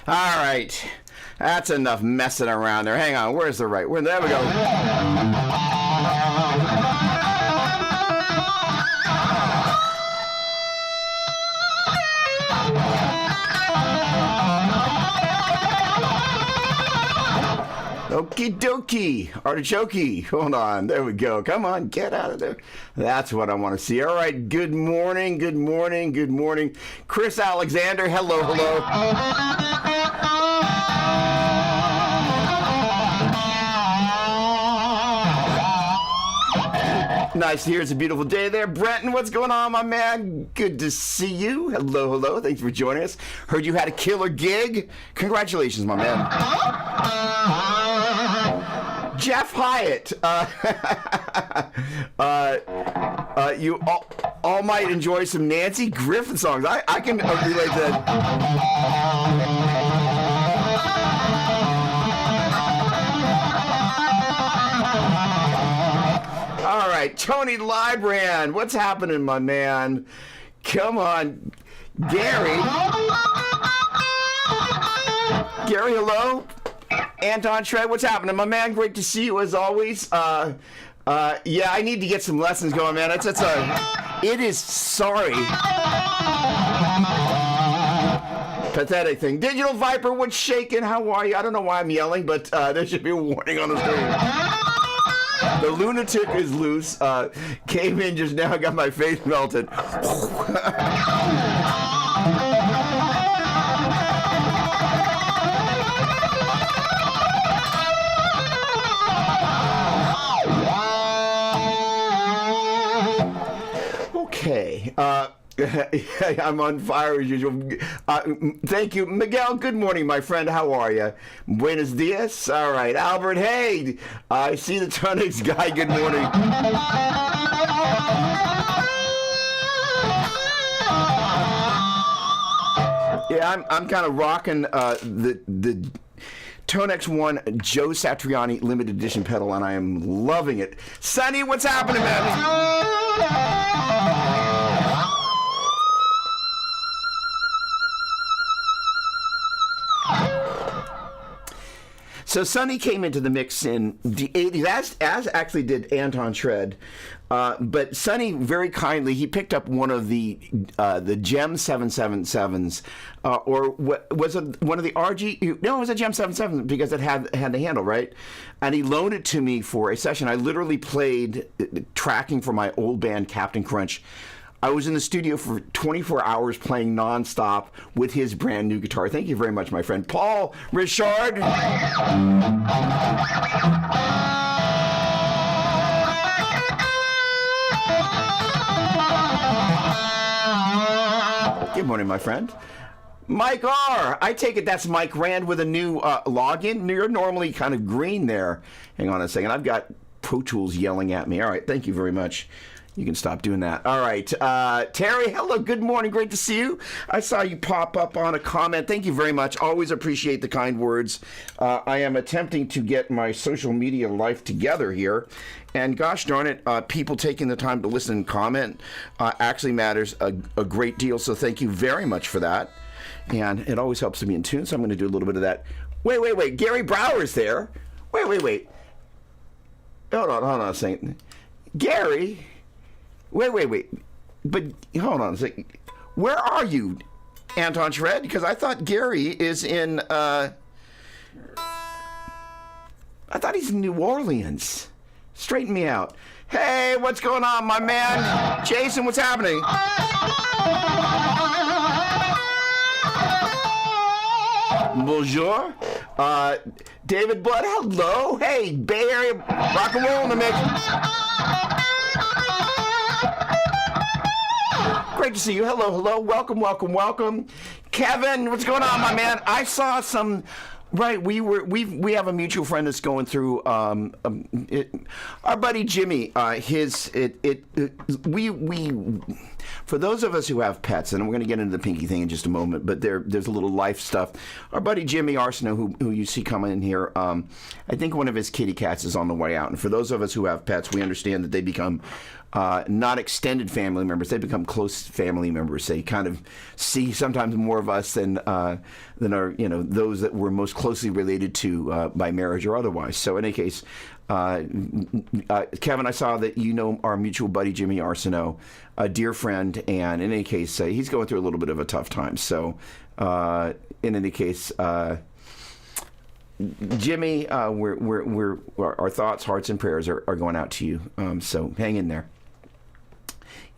All right. That's enough messing around there. Hang on. Where's the right? There we go. Okie dokie. Artichoke. Hold on. There we go. Come on. Get out of there. That's what I want to see. All right. Good morning. Good morning. Good morning. Chris Alexander. Hello. Hello. Nice to hear. It's a beautiful day there. Brenton, what's going on, my man? Good to see you. Hello, hello. Thanks for joining us. Heard you had a killer gig. Congratulations, my man. Jeff Hyatt. You all might enjoy some Nancy Griffin songs. I can relate to that. All right, Tony Librand, what's happening, my man? Come on, Gary. Gary, hello. Anton Shred, what's happening, my man? Great to see you as always. Yeah, I need to get some lessons going, man. It is sorry. Pathetic thing. Digital Viper, what's shaking? How are you? I don't know why I'm yelling, but there should be a warning on the screen. The lunatic is loose. Came in just now, got my face melted. Okay. I'm on fire as usual. Thank you. Miguel, good morning, my friend. How are you? Buenos dias. All right. Albert, hey. I see the Tonics guy. Good morning. Yeah, I'm kind of rocking the Tonex 1 Joe Satriani limited edition pedal, and I am loving it. Sonny, what's happening, man? So Sonny came into the mix in the 80s, as actually did Anton Shred. But Sonny very kindly, he picked up one of the Gem 777s, or was it one of the RG? No, it was a Gem 77 because it had the handle, right? And he loaned it to me for a session. I literally played tracking for my old band, Captain Crunch. I was in the studio for 24 hours playing nonstop with his brand new guitar. Thank you very much, my friend. Paul Richard. Good morning, my friend. Mike R. I take it that's Mike Rand with a new login. You're normally kind of green there. Hang on a second. I've got Pro Tools yelling at me. All right. Thank you very much. You can stop doing that. All right. Terry, hello. Good morning. Great to see you. I saw you pop up on a comment. Thank you very much. Always appreciate the kind words. I am attempting to get my social media life together here. And gosh darn it, people taking the time to listen and comment actually matters a great deal. So thank you very much for that. And it always helps to be in tune. So I'm going to do a little bit of that. Wait. Gary Brower's there. Wait. Hold on a second. Gary... Wait. But hold on a second. Where are you, Anton Shred? Because I thought Gary is in, I thought he's in New Orleans. Straighten me out. Hey, what's going on, my man? Jason, what's happening? Bonjour. David Blood, hello. Hey, Bay Area rock and roll in the mix. Great to see you. Hello. Welcome. Kevin, what's going on, my man? I saw some. Right, we have a mutual friend that's going through. Our buddy Jimmy. For those of us who have pets, and we're going to get into the pinky thing in just a moment, but there's a little life stuff. Our buddy Jimmy Arsenault, who you see coming in here, I think one of his kitty cats is on the way out. And for those of us who have pets, we understand that they become not extended family members; they become close family members. They kind of see sometimes more of us than are those that we're most closely related to by marriage or otherwise. So in any case. Kevin, I saw that you know our mutual buddy Jimmy Arsenault, a dear friend, and in any case, he's going through a little bit of a tough time. So, in any case, Jimmy, our thoughts, hearts, and prayers are going out to you. So hang in there.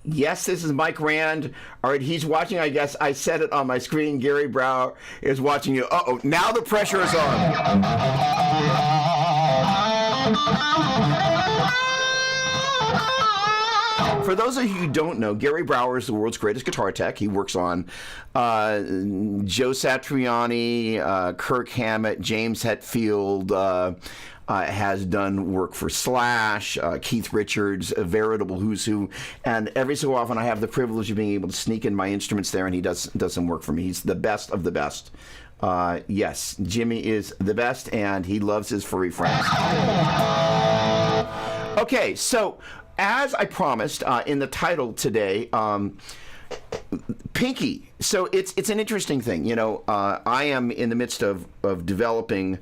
Yes, this is Mike Rand. All right, he's watching. I guess I said it on my screen. Gary Brower is watching you. Uh-oh, now the pressure is on. For those of you who don't know, Gary Brower is the world's greatest guitar tech. He works on Joe Satriani, Kirk Hammett, James Hetfield, has done work for Slash, Keith Richards, a veritable who's who, and every so often I have the privilege of being able to sneak in my instruments there, and he does some work for me. He's the best of the best. Yes, Jimmy is the best, and he loves his furry friends. Okay, so as I promised in the title today, Pinky. So it's an interesting thing. You know, I am in the midst of developing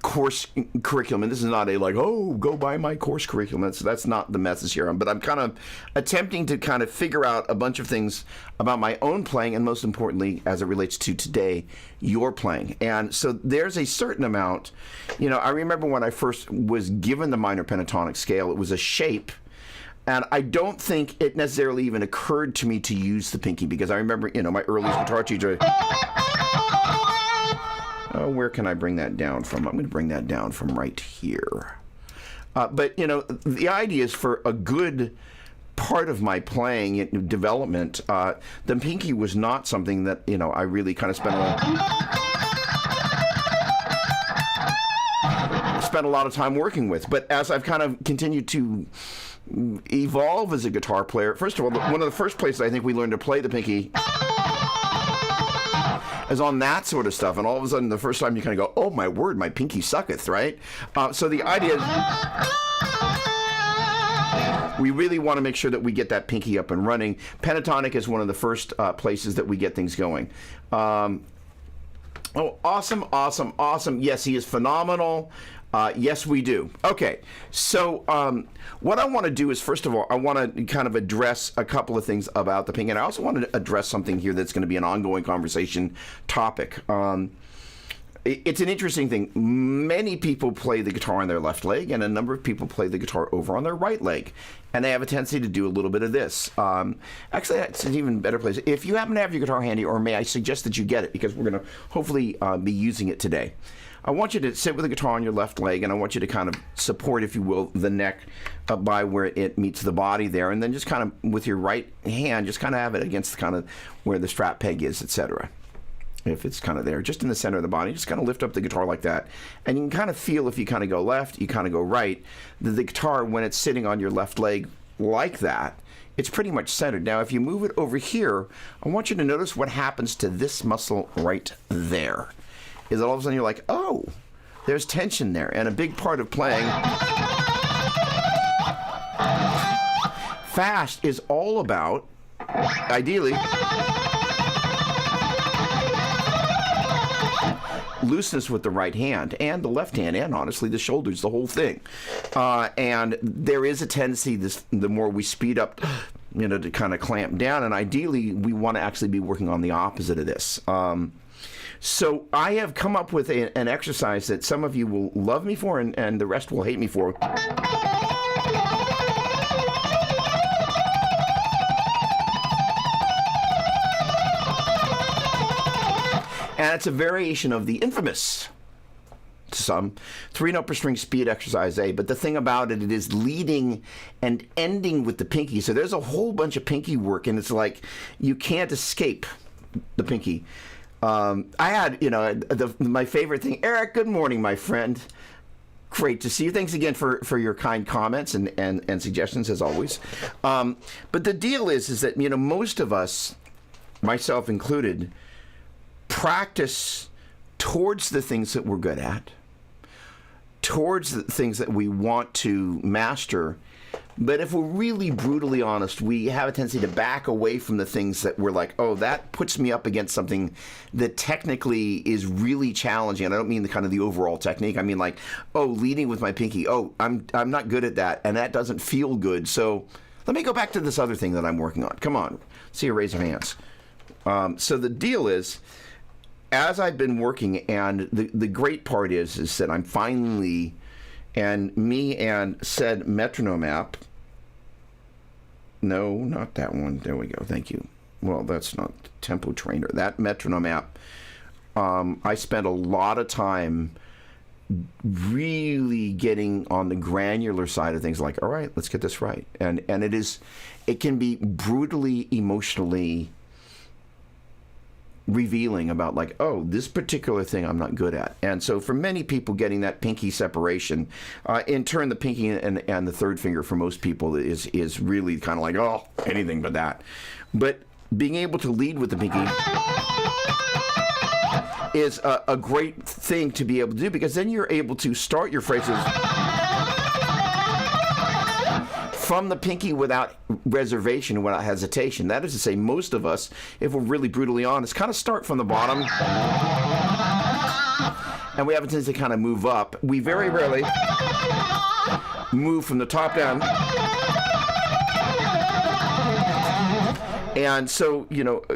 course curriculum, and this is not a like, oh, go buy my course curriculum. That's not the message here. But I'm kind of attempting to kind of figure out a bunch of things about my own playing, and most importantly, as it relates to today, your playing. And so there's a certain amount, you know, I remember when I first was given the minor pentatonic scale, it was a shape. And I don't think it necessarily even occurred to me to use the pinky, because I remember, you know, my earliest guitar teacher. Where can I bring that down from? I'm going to bring that down from right here. But, you know, the idea is for a good part of my playing development, the pinky was not something that, you know, I really kind of spent a lot of time working with. But as I've kind of continued to evolve as a guitar player, first of all, one of the first places I think we learned to play the pinky is on that sort of stuff, and all of a sudden the first time you kind of go, oh my word, my pinky sucketh, right? So the idea is we really want to make sure that we get that pinky up and running. Pentatonic is one of the first places that we get things going. Oh, awesome. Yes, he is phenomenal. Yes, we do. Okay, so what I want to do is, first of all, I want to kind of address a couple of things about the pinky, and I also want to address something here that's going to be an ongoing conversation topic. It's an interesting thing. Many people play the guitar on their left leg, and a number of people play the guitar over on their right leg, and they have a tendency to do a little bit of this. Actually, that's an even better place. If you happen to have your guitar handy, or may I suggest that you get it, because we're going to hopefully be using it today. I want you to sit with the guitar on your left leg, and I want you to kind of support, if you will, the neck by where it meets the body there, and then just kind of, with your right hand, just kind of have it against kind of where the strap peg is, etc. If it's kind of there, just in the center of the body, just kind of lift up the guitar like that. And you can kind of feel, if you kind of go left, you kind of go right, that the guitar, when it's sitting on your left leg like that, it's pretty much centered. Now, if you move it over here, I want you to notice what happens to this muscle right there. Is that all of a sudden you're like, oh, there's tension there. And a big part of playing fast is all about, ideally, looseness with the right hand and the left hand, and honestly the shoulders, the whole thing. And there is a tendency, the more we speed up, you know, to kind of clamp down, and ideally we want to actually be working on the opposite of this. So I have come up with an exercise that some of you will love me for, and the rest will hate me for. And it's a variation of the infamous, to some, 3-note per string speed exercise A. But the thing about it is leading and ending with the pinky. So there's a whole bunch of pinky work, and it's like you can't escape the pinky. I had, you know, my favorite thing. Eric, good morning, my friend. Great to see you. Thanks again for your kind comments and suggestions, as always. But the deal is that, most of us, myself included, practice towards the things that we're good at, towards the things that we want to master. But if we're really brutally honest, we have a tendency to back away from the things that we're like, oh, that puts me up against something that technically is really challenging. And I don't mean the overall technique. I mean like, oh, leading with my pinky. Oh, I'm not good at that, and that doesn't feel good. So let me go back to this other thing that I'm working on. Come on, see a raise of hands. So the deal is, as I've been working, and the great part is that I'm finally, and me and said metronome app, no, not that one, there we go, thank you. Well, that's not Tempo Trainer. That metronome app, I spent a lot of time really getting on the granular side of things, like, all right, let's get this right. And it can be brutally emotionally revealing about like, oh, this particular thing I'm not good at. And so for many people, getting that pinky separation, in turn, the pinky and the third finger for most people is really kind of like, oh, anything but that. But being able to lead with the pinky is a great thing to be able to do, because then you're able to start your phrases from the pinky without reservation, without hesitation. That is to say, most of us, if we're really brutally honest, kind of start from the bottom, and we have a tendency to kind of move up. We very rarely move from the top down. And so,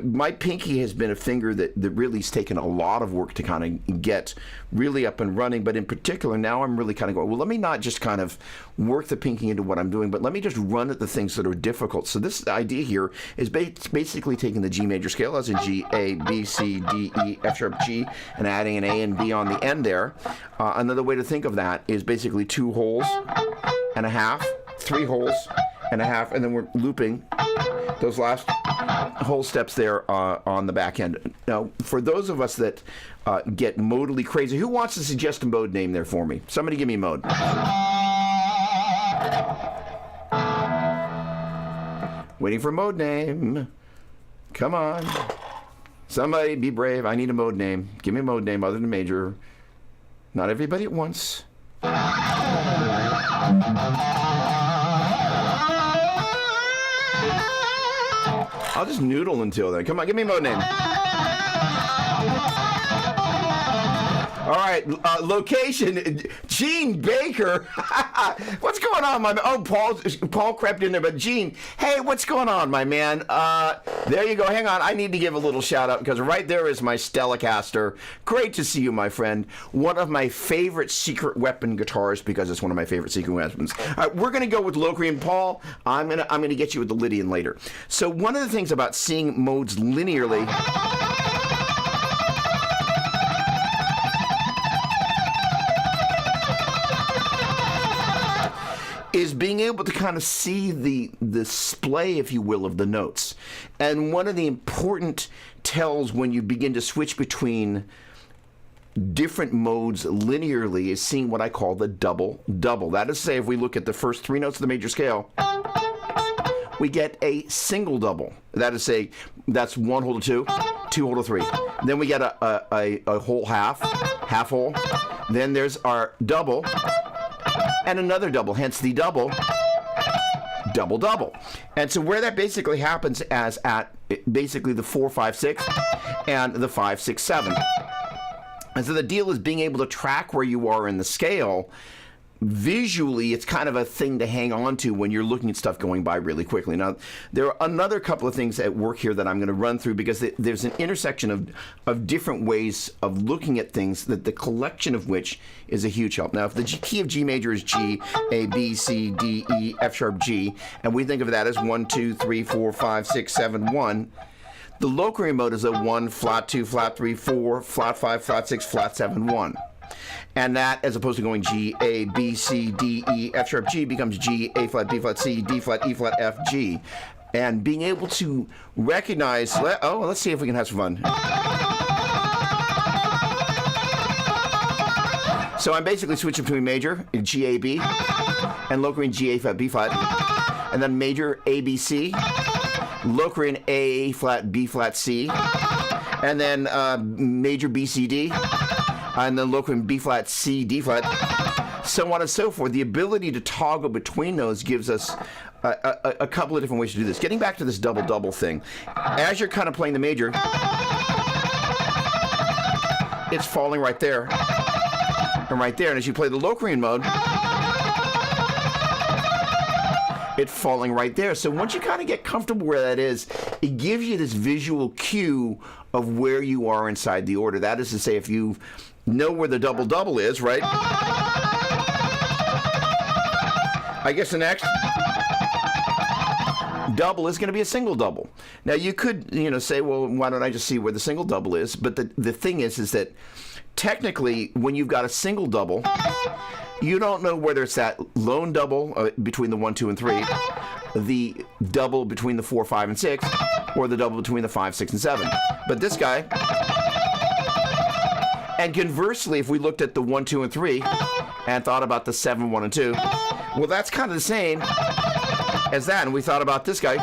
my pinky has been a finger that really has taken a lot of work to kind of get really up and running. But in particular, now I'm really kind of going, well, let me not just kind of work the pinky into what I'm doing, but let me just run at the things that are difficult. So this idea here is basically taking the G major scale, as in G, A, B, C, D, E, F sharp, G, and adding an A and B on the end there. Another way to think of that is basically 2 holes and a half, 3 holes and a half, and then we're looping those last whole steps there on the back end. Now, for those of us that get modally crazy, who wants to suggest a mode name there for me? Somebody give me a mode. Waiting for mode name. Come on. Somebody be brave. I need a mode name. Give me a mode name other than major. Not everybody at once. I'll just noodle until then. Come on, give me a mode name. All right, location, Gene Baker. What's going on, my man? Oh, Paul crept in there, but Gene, hey, what's going on, my man? There you go. Hang on, I need to give a little shout out, because right there is my Telecaster. Great to see you, my friend. One of my favorite secret weapon guitars, because it's one of my favorite secret weapons. We're gonna go with Locrian. Paul, I'm gonna get you with the Lydian later. So one of the things about seeing modes linearly is being able to kind of see the display, if you will, of the notes. And one of the important tells when you begin to switch between different modes linearly is seeing what I call the double-double. That is to say, if we look at the first 3 notes of the major scale, we get a single double. That is to say, that's 1 whole to 2, 2 whole to 3. Then we get a whole half whole. Then there's our double, and another double, hence the double. And so where that basically happens as at basically the 4, 5, 6 and the 5, 6, 7. And so the deal is being able to track where you are in the scale. Visually, it's kind of a thing to hang on to when you're looking at stuff going by really quickly. Now, there are another couple of things at work here that I'm going to run through, because there's an intersection of different ways of looking at things, that the collection of which is a huge help. Now, if the key of G major is G, A, B, C, D, E, F sharp, G, and we think of that as 1, 2, 3, 4, 5, 6, 7, 1, the Locrian mode is a 1, flat 2, flat 3, 4, flat 5, flat 6, flat 7, 1. And that, as opposed to going G, A, B, C, D, E, F sharp, G, becomes G, A flat, B flat, C, D flat, E flat, F, G. And being able to recognize, let's see if we can have some fun. So I'm basically switching between major, G, A, B, and Locrian G, A flat, B flat, and then major A, B, C, Locrian A flat, B flat, C, and then major B, C, D, and then Locrian B flat, C, D flat, so on and so forth. The ability to toggle between those gives us a couple of different ways to do this. Getting back to this double-double thing, as you're kind of playing the major, it's falling right there and right there. And as you play the Locrian mode, it's falling right there. So once you kind of get comfortable where that is, it gives you this visual cue of where you are inside the order. That is to say, if you know where the double-double is, right? I guess the next double is going to be a single double. Now you could, say, well, why don't I just see where the single double is? But the thing is that technically, when you've got a single double, you don't know whether it's that lone double between the 1, 2, and 3, the double between the 4, 5, and 6, or the double between the 5, 6, and 7. But this guy, and conversely, if we looked at the 1, 2, and 3, and thought about the 7, 1, and 2, well, that's kind of the same as that. And we thought about this guy,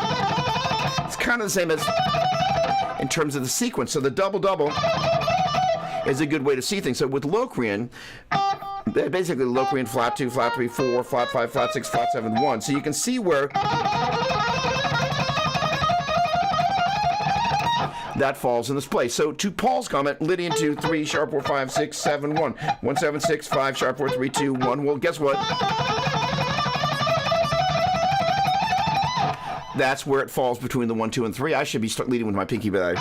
it's kind of the same as in terms of the sequence. So the double-double is a good way to see things. So with Locrian, basically Locrian flat 2, flat 3, 4, flat 5, flat 6, flat 7, 1. So you can see where that falls in this place. So to Paul's comment, Lydian 2, 3, sharp 4, 5, 6, 7, 1. 1, 7, 6, 5, sharp 4, 3, 2, 1. Well, guess what? That's where it falls between the 1, 2, and 3. I should be leading with my pinky, but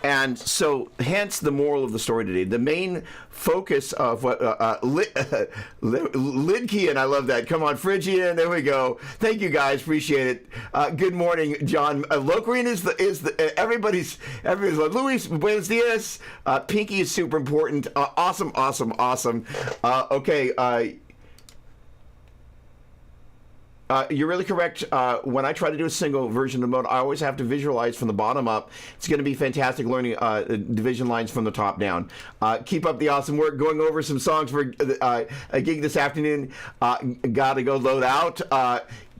And so, hence the moral of the story today. The main focus of what Lidkian, I love that. Come on, Phrygian, there we go. Thank you guys, appreciate it. Good morning, John. Locrian is the everybody's like, Luis, buenos dias. Pinky is super important. Awesome. Okay. You're really correct. When I try to do a single version of mode, I always have to visualize from the bottom up. It's going to be fantastic learning division lines from the top down. Keep up the awesome work. Going over some songs for a gig this afternoon. Got to go load out.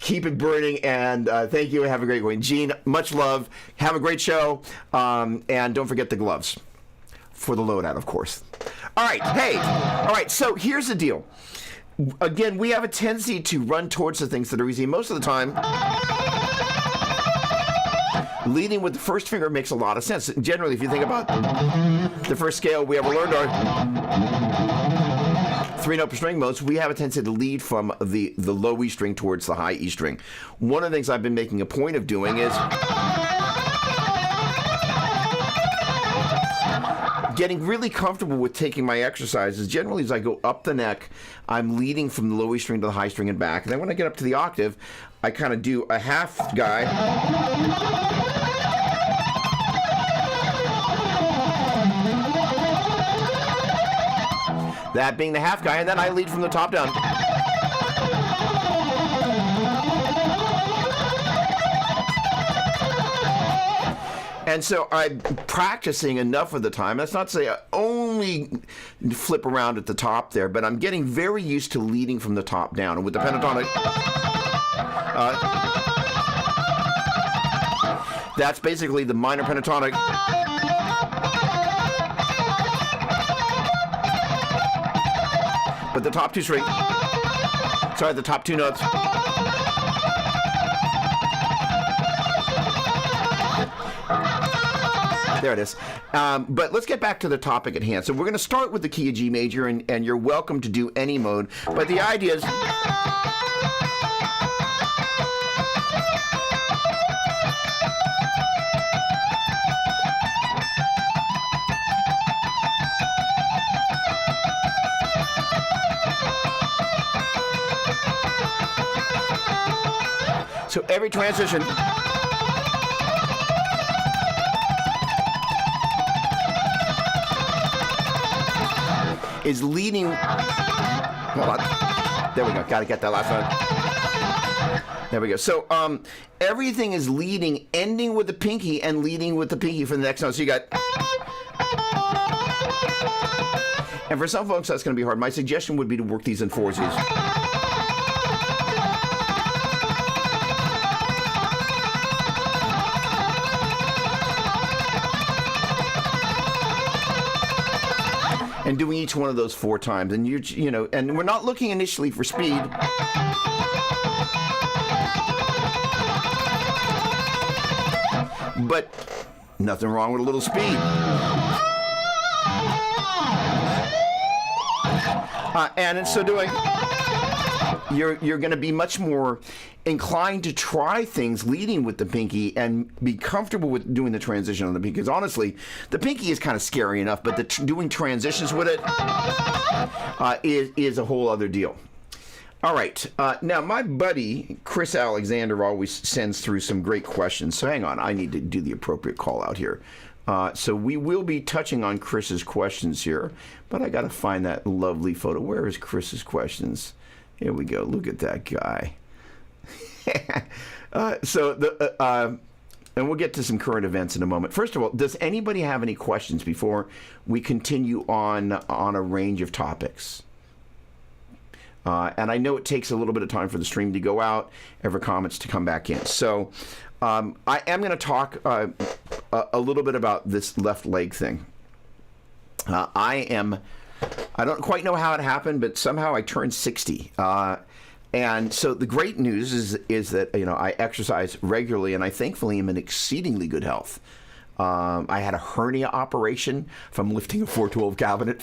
Keep it burning, and thank you. Have a great one. Gene, much love. Have a great show. And don't forget the gloves for the loadout, of course. All right. Hey. All right. So here's the deal. Again, we have a tendency to run towards the things that are easy. Most of the time, leading with the first finger makes a lot of sense. Generally, if you think about the first scale we ever learned, our 3-note per string modes, we have a tendency to lead from the low E string towards the high E string. One of the things I've been making a point of doing is getting really comfortable with taking my exercises. Generally, as I go up the neck, I'm leading from the low E string to the high string and back. And then when I get up to the octave, I kind of do a half guy. That being the half guy, and then I lead from the top down. And so I'm practicing enough of the time. That's not to say I only flip around at the top there, but I'm getting very used to leading from the top down. And with the pentatonic, that's basically the minor pentatonic. But the top two string, the top two notes. There it is. But let's get back to the topic at hand. So we're going to start with the key of G major, and you're welcome to do any mode. But the idea is, so every transition is leading. Hold on. There we go. Got to get that last one. There we go. So everything is leading, ending with the pinky and leading with the pinky for the next note. So you got... And for some folks, that's going to be hard. My suggestion would be to work these in foursies. And doing each one of those 4 times. And you know, and we're not looking initially for speed. But nothing wrong with a little speed. And in so doing, you're going to be much more inclined to try things leading with the pinky and be comfortable with doing the transition on the pinky. Because honestly, the pinky is kind of scary enough, but doing transitions with it is a whole other deal. All right. Now, my buddy, Chris Alexander, always sends through some great questions. So hang on. I need to do the appropriate call out here. So we will be touching on Chris's questions here, but I got to find that lovely photo. Where is Chris's questions? Here we go. Look at that guy. And we'll get to some current events in a moment. First of all, does anybody have any questions before we continue on a range of topics? And I know it takes a little bit of time for the stream to go out, ever comments to come back in. So I am going to talk a little bit about this left leg thing. I don't quite know how it happened, but somehow I turned 60. And so the great news is that, you know, I exercise regularly, and I thankfully am in exceedingly good health. I had a hernia operation from lifting a 412 cabinet.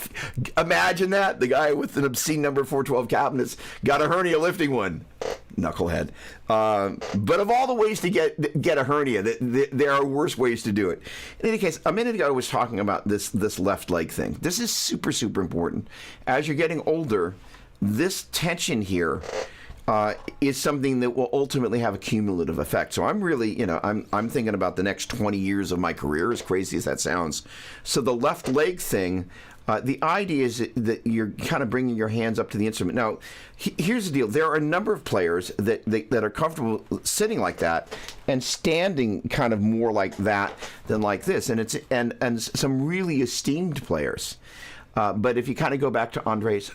Imagine that. The guy with an obscene number of 412 cabinets got a hernia lifting one. Knucklehead. But of all the ways to get a hernia, there are worse ways to do it. In any case, a minute ago I was talking about this left leg thing. This is super, super important. As you're getting older, this tension here is something that will ultimately have a cumulative effect. So I'm really, you know, I'm thinking about the next 20 years of my career, as crazy as that sounds. So the left leg thing, the idea is that you're kind of bringing your hands up to the instrument. Now, here's the deal. There are a number of players that are comfortable sitting like that and standing kind of more like that than like this. And some really esteemed players. But if you kind of go back to Andres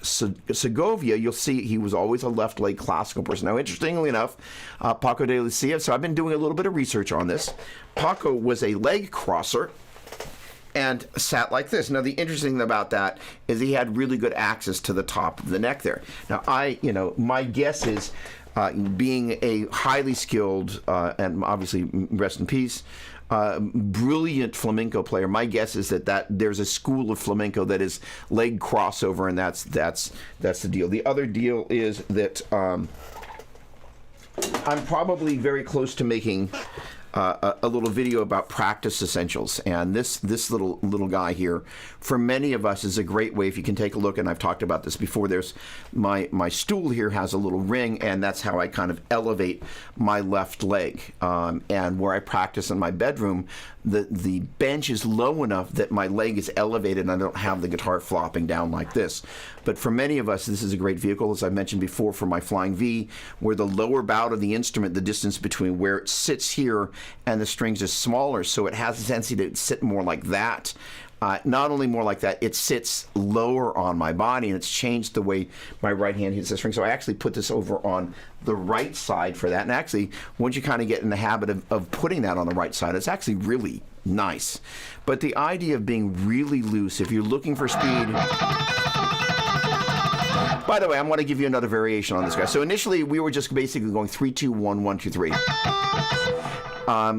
Segovia, you'll see he was always a left leg classical person. Now, interestingly enough, Paco de Lucia, so I've been doing a little bit of research on this. Paco was a leg crosser and sat like this. Now, the interesting thing about that is he had really good access to the top of the neck there. Now, my guess is, being a highly skilled, and obviously rest in peace, brilliant flamenco player. My guess is that there's a school of flamenco that is leg crossover, and that's the deal. The other deal is that I'm probably very close to making a little video about practice essentials, and this little guy here, for many of us, is a great way. If you can take a look, and I've talked about this before, there's my stool here has a little ring, and that's how I kind of elevate my left leg. And where I practice in my bedroom, the bench is low enough that my leg is elevated and I don't have the guitar flopping down like this. But for many of us, this is a great vehicle, as I mentioned before, for my Flying V, where the lower bout of the instrument, the distance between where it sits here and the strings is smaller, so it has a tendency to sit more like that. Not only more like that, it sits lower on my body, and it's changed the way my right hand hits the string. So I actually put this over on the right side for that. And actually, once you kind of get in the habit of putting that on the right side, it's actually really nice. But the idea of being really loose, if you're looking for speed... By the way, I'm going to give you another variation on this guy. So initially, we were just basically going 3, 2, 1, 1, 2, 3.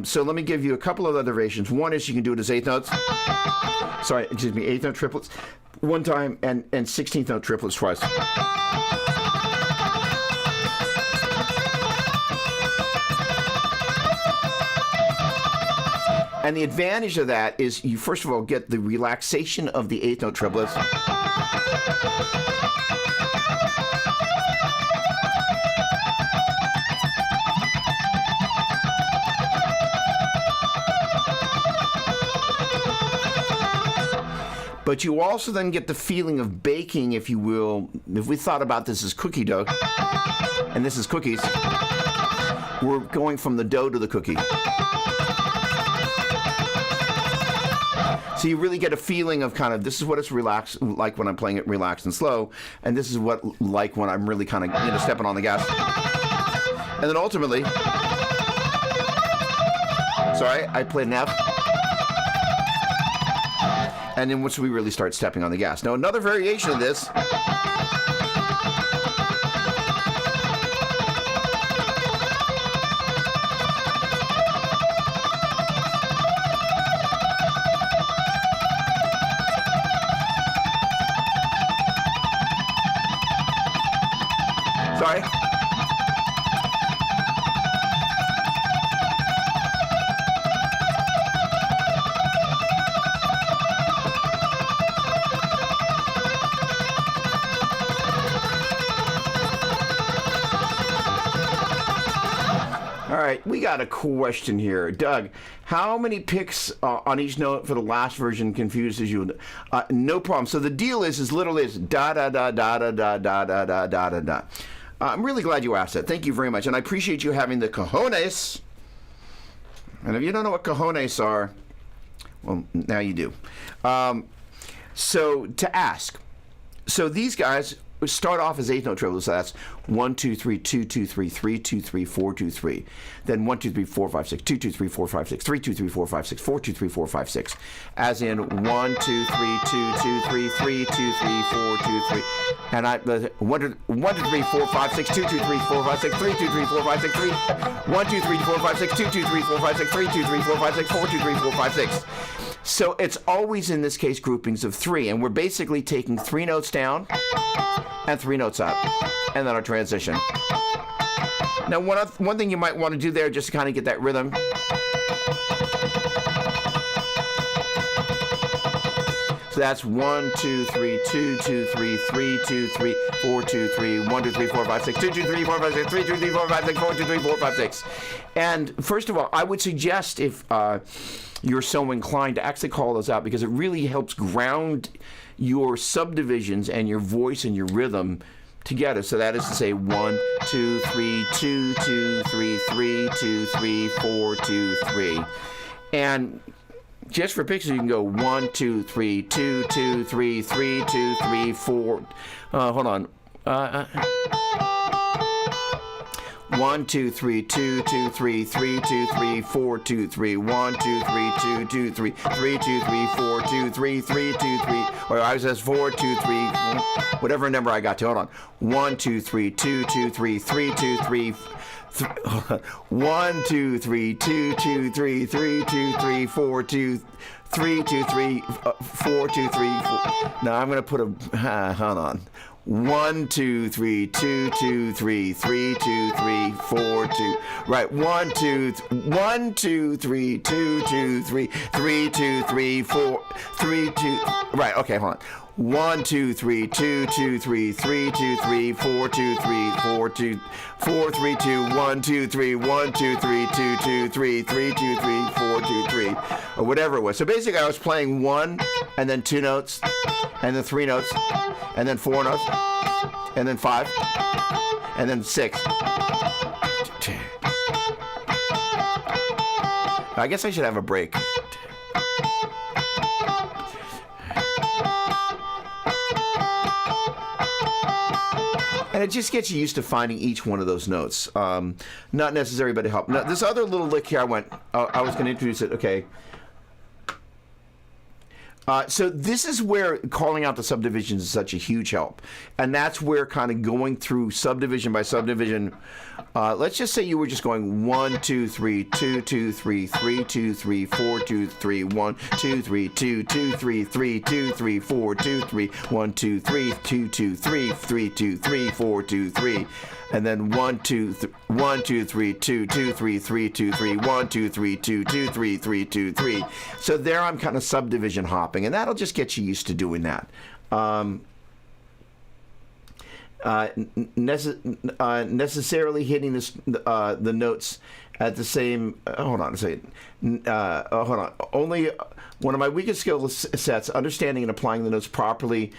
So let me give you a couple of other variations. One is you can do it as eighth notes. Sorry, excuse me, eighth note triplets one time and 16th note triplets twice. And the advantage of that is you first of all get the relaxation of the eighth note triplets. But you also then get the feeling of baking, if you will. If we thought about this as cookie dough, and this is cookies, we're going from the dough to the cookie. So you really get a feeling of kind of, this is what it's relaxed like when I'm playing it relaxed and slow, and this is what like when I'm really kind of stepping on the gas. And then ultimately, sorry, I played an F. And then once we really start stepping on the gas. Now another variation of this. Sorry. All right, we got a question here. Doug, how many picks on each note for the last version confuses you? No problem. So the deal is literally it's da da da da da da da da da da da da. I'm really glad you asked that. Thank you very much. And I appreciate you having the cojones. And if you don't know what cojones are, well, now you do. So to ask. So these guys start off as eighth note trebles. So that's 1, 2, 3, 2, 2, 3, 3, 2, 3, 4, 2, 3. Then 1, 2, 3, 4, 5, 6, 2, 2, 3, 4, 5, 6, 3, 2, 3, 4, 5, 6, 4, 2, 3, 4, 5, 6. As in 1, 2, 3, 2, 2, 3, 3, 2, 3, 4, 2, 3. And 1, 2, 3, 4, 5, 6, 2, 2, 3, 4, 5, 6, 3, 2, 3, 4, 5, 6, 3. 1, 2, 3, 4, 5, 6, 2, 2, 3, 4, 5, 6, 3, 2, 3, 4, 5, 6, 4, 2, 3, 4, 5, 6. So it's always, in this case, groupings of 3. And we're basically taking 3 notes down and 3 notes up. And then our transition. Now, one thing you might want to do there, just to kind of get that rhythm. So that's 1, 2, 3, 2, 2, 3, 3, 2, 3, 4, 2, 3, 1, 2, 3, 4, 5, 6, 2, 2, 3, 4, 5, 6, 3, 2, 3, 4, 5, 6, 4, 2, 3, 4, 5, 6. And first of all, I would suggest, if you're so inclined, to actually call those out, because it really helps ground your subdivisions and your voice and your rhythm together. So that is to say 1, 2, 3, 2, 2, 3, 3, 2, 3, 4, 2, 3. And just for pictures, you can go 1, 2, 3, 2, 2, 3, 3, 2, 3, 4. Hold on. 1, 2, 3, 2, 2, 3, 3, 2, 3, 4, 2, 3, 1, 2, 3, 2, 2, 3, 3, 2, 3, 4, 2, 3, 3, 2, 3, or I says 4, 2, 3, whatever number I got to. Hold on. 1, 2, 3, 2, 2, 3, 3, 2, 3, 1, 2, 3, 2, 2, 3, 3, 2, 3, 4, 2, 3, 2, 3, 4, 2, 3, 4. Now I'm going to put a, hold on. 1, 2, 3, 2, 2, 3, 3, 2, 3, 4, 2. Right. 1, 2, 1, 2, 3, 2, 2, 3, 3, 2, 3, 4, 3, 2. Right. Okay. Hold on. 1, 2, 3, 2, 2, 3, 3, 2, 3, 4, 2, 3, 4, 2, 4, 3, 2, 1, 2, 3, 1, 2, 3, 2, 2, 3, 3, 2, 3, 4, 2, 3, or whatever it was. So basically, I was playing 1 and then 2 notes, and then 3 notes, and then 4 notes, and then 5, and then 6. I guess I should have a break. And it just gets you used to finding each one of those notes. Not necessary, but it helped. Now, this other little lick here, I was going to introduce it. Okay. So this is where calling out the subdivisions is such a huge help. And that's where kind of going through subdivision by subdivision. Let's just say you were just going 1, 2, 3, 2, 2, 3, 3, 2, 3, 4, 2, 3, 1, 2, 3, 2, 2, 3, 3, 2, 3, 4, 2, 3, 1, 2, 3, 2, 2, 3, 3, 2, 3, 4, 2, 3. And then 1, 2, 1, 2, 3, 2, 2, 3, 3, 2, 3, 1, 2, 3, 2, 2, 3, 3, 2, 3. So there I'm kind of subdivision hopping, and that'll just get you used to doing that. Necessarily hitting this, the notes at the same. Hold on a second. Hold on. Only one of my weakest skill sets: understanding and applying the notes properly.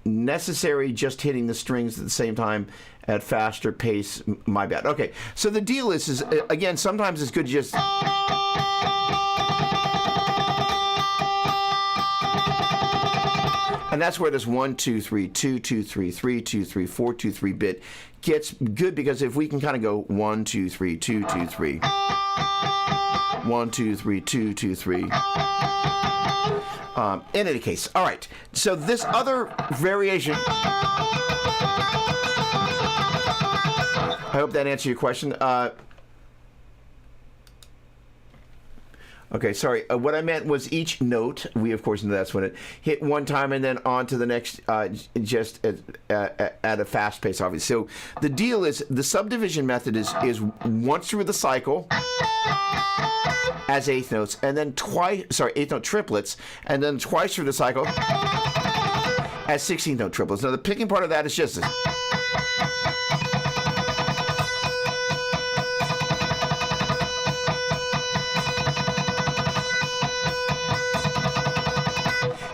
necessary, just hitting the strings at the same time at faster pace. My bad. Okay, so the deal is again, sometimes it's good to just... And that's where this 1, 2, 3, 2, 2, 3, 3, 2, 3, 4, 2, 3 bit gets good, because if we can kind of go 1, 2, 3, 2, 2, 3, 1, 2, 3, 2, 2, 3. In any case, all right. So this other variation. I hope that answered your question. Okay, sorry. What I meant was each note, we of course know that's when it hit one time and then on to the next, just at a fast pace, obviously. So the deal is, the subdivision method is once through the cycle as eighth notes, and then eighth note triplets, and then twice through the cycle as 16th note triplets. Now the picking part of that is just this.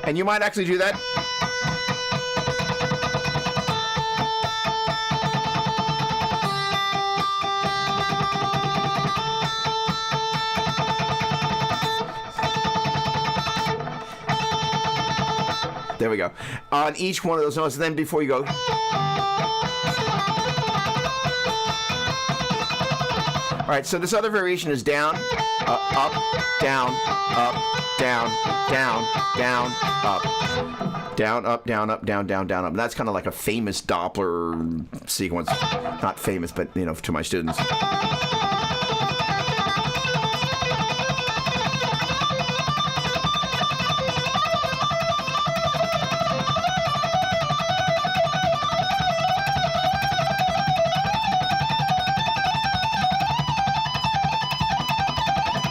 And you might actually do that. There we go. On each one of those notes, and then before you go. All right, so this other variation is down, up, down, up, down, down, down, up. Down, up, down, up, down, down, down, up. And that's kind of like a famous Doppler sequence. Not famous, but, you know, to my students.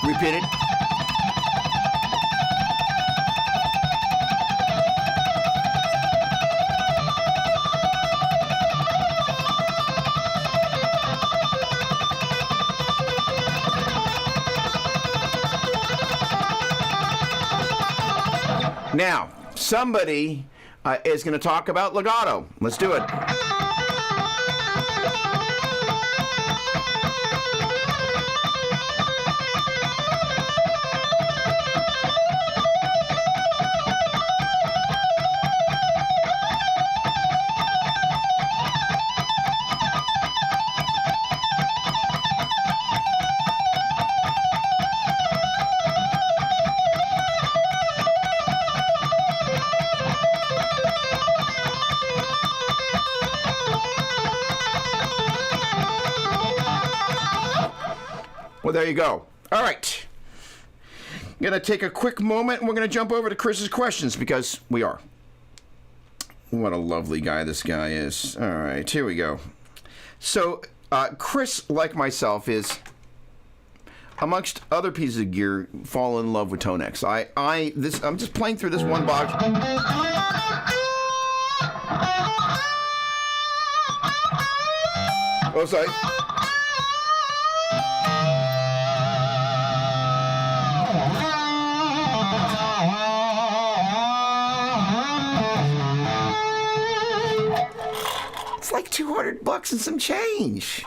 Repeat it. Now, somebody is going to talk about legato. Let's do it. Well, there you go. All right. I'm going to take a quick moment, and we're going to jump over to Chris's questions, because we are. What a lovely guy this guy is. All right, here we go. So, Chris, like myself, is, amongst other pieces of gear, fall in love with Tonex. I'm just playing through this one box. Oh, sorry. It's like $200 and some change.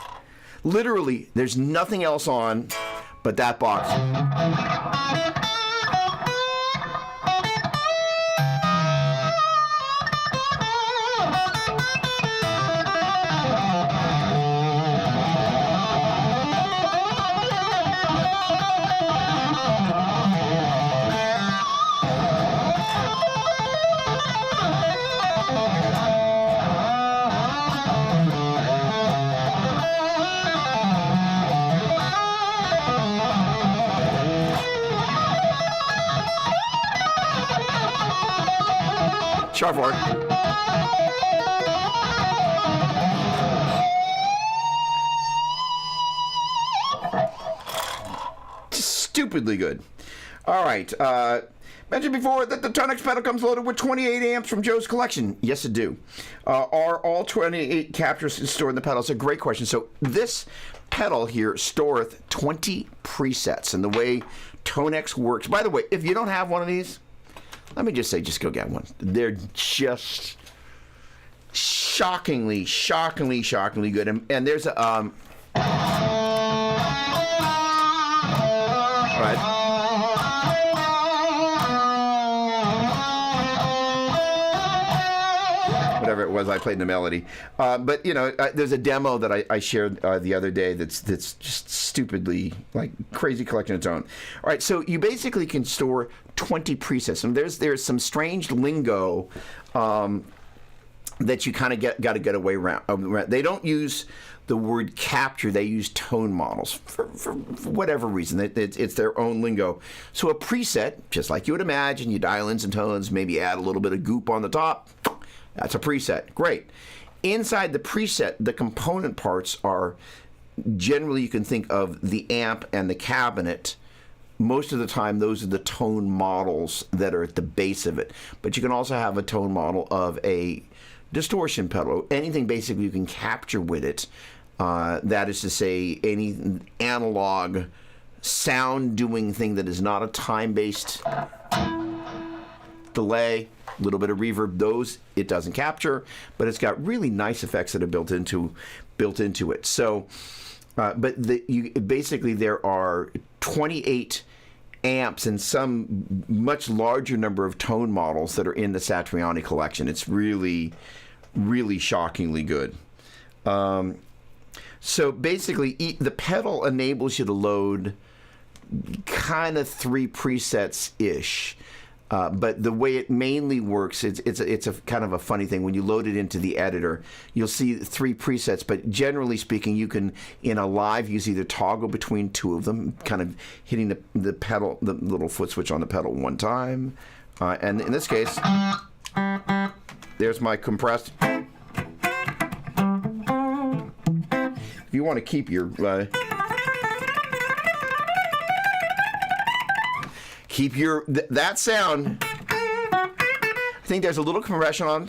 Literally, there's nothing else on but that box. Sharp work. Stupidly good. All right. Mentioned before that the Tonex pedal comes loaded with 28 amps from Joe's collection. Yes, it do. Are all 28 captures stored in the pedal? It's a great question. So this pedal here storeth 20 presets. And the way Tonex works, by the way, if you don't have one of these, let me just say, just go get one. They're just shockingly good. And there's a right. Whatever it was, I played the melody. But there's a demo that I shared the other day that's just stupidly like crazy collection of its own. All right, so you basically can store 20 presets, and there's some strange lingo that you kind of got to get away around. They don't use the word capture; they use tone models for whatever reason. It's their own lingo. So a preset, just like you would imagine, you dial in some tones, maybe add a little bit of goop on the top. That's a preset. Great. Inside the preset, the component parts are generally, you can think of the amp and the cabinet. Most of the time, those are the tone models that are at the base of it. But you can also have a tone model of a distortion pedal, anything basically you can capture with it. That is to say, any analog sound doing thing that is not a time-based delay, a little bit of reverb, those it doesn't capture, but it's got really nice effects that are built into it. So, basically there are 28 amps and some much larger number of tone models that are in the Satriani collection. It's really, really shockingly good. So basically, the pedal enables you to load kind of 3 presets ish. But the way it mainly works, it's a kind of a funny thing. When you load it into the editor, you'll see 3 presets, but generally speaking, you can, in a live use, either toggle between 2 of them, kind of hitting the pedal, the little foot switch on the pedal one time. And in this case, there's my compressed. If you want to keep your... keep your that sound. I think there's a little compression on.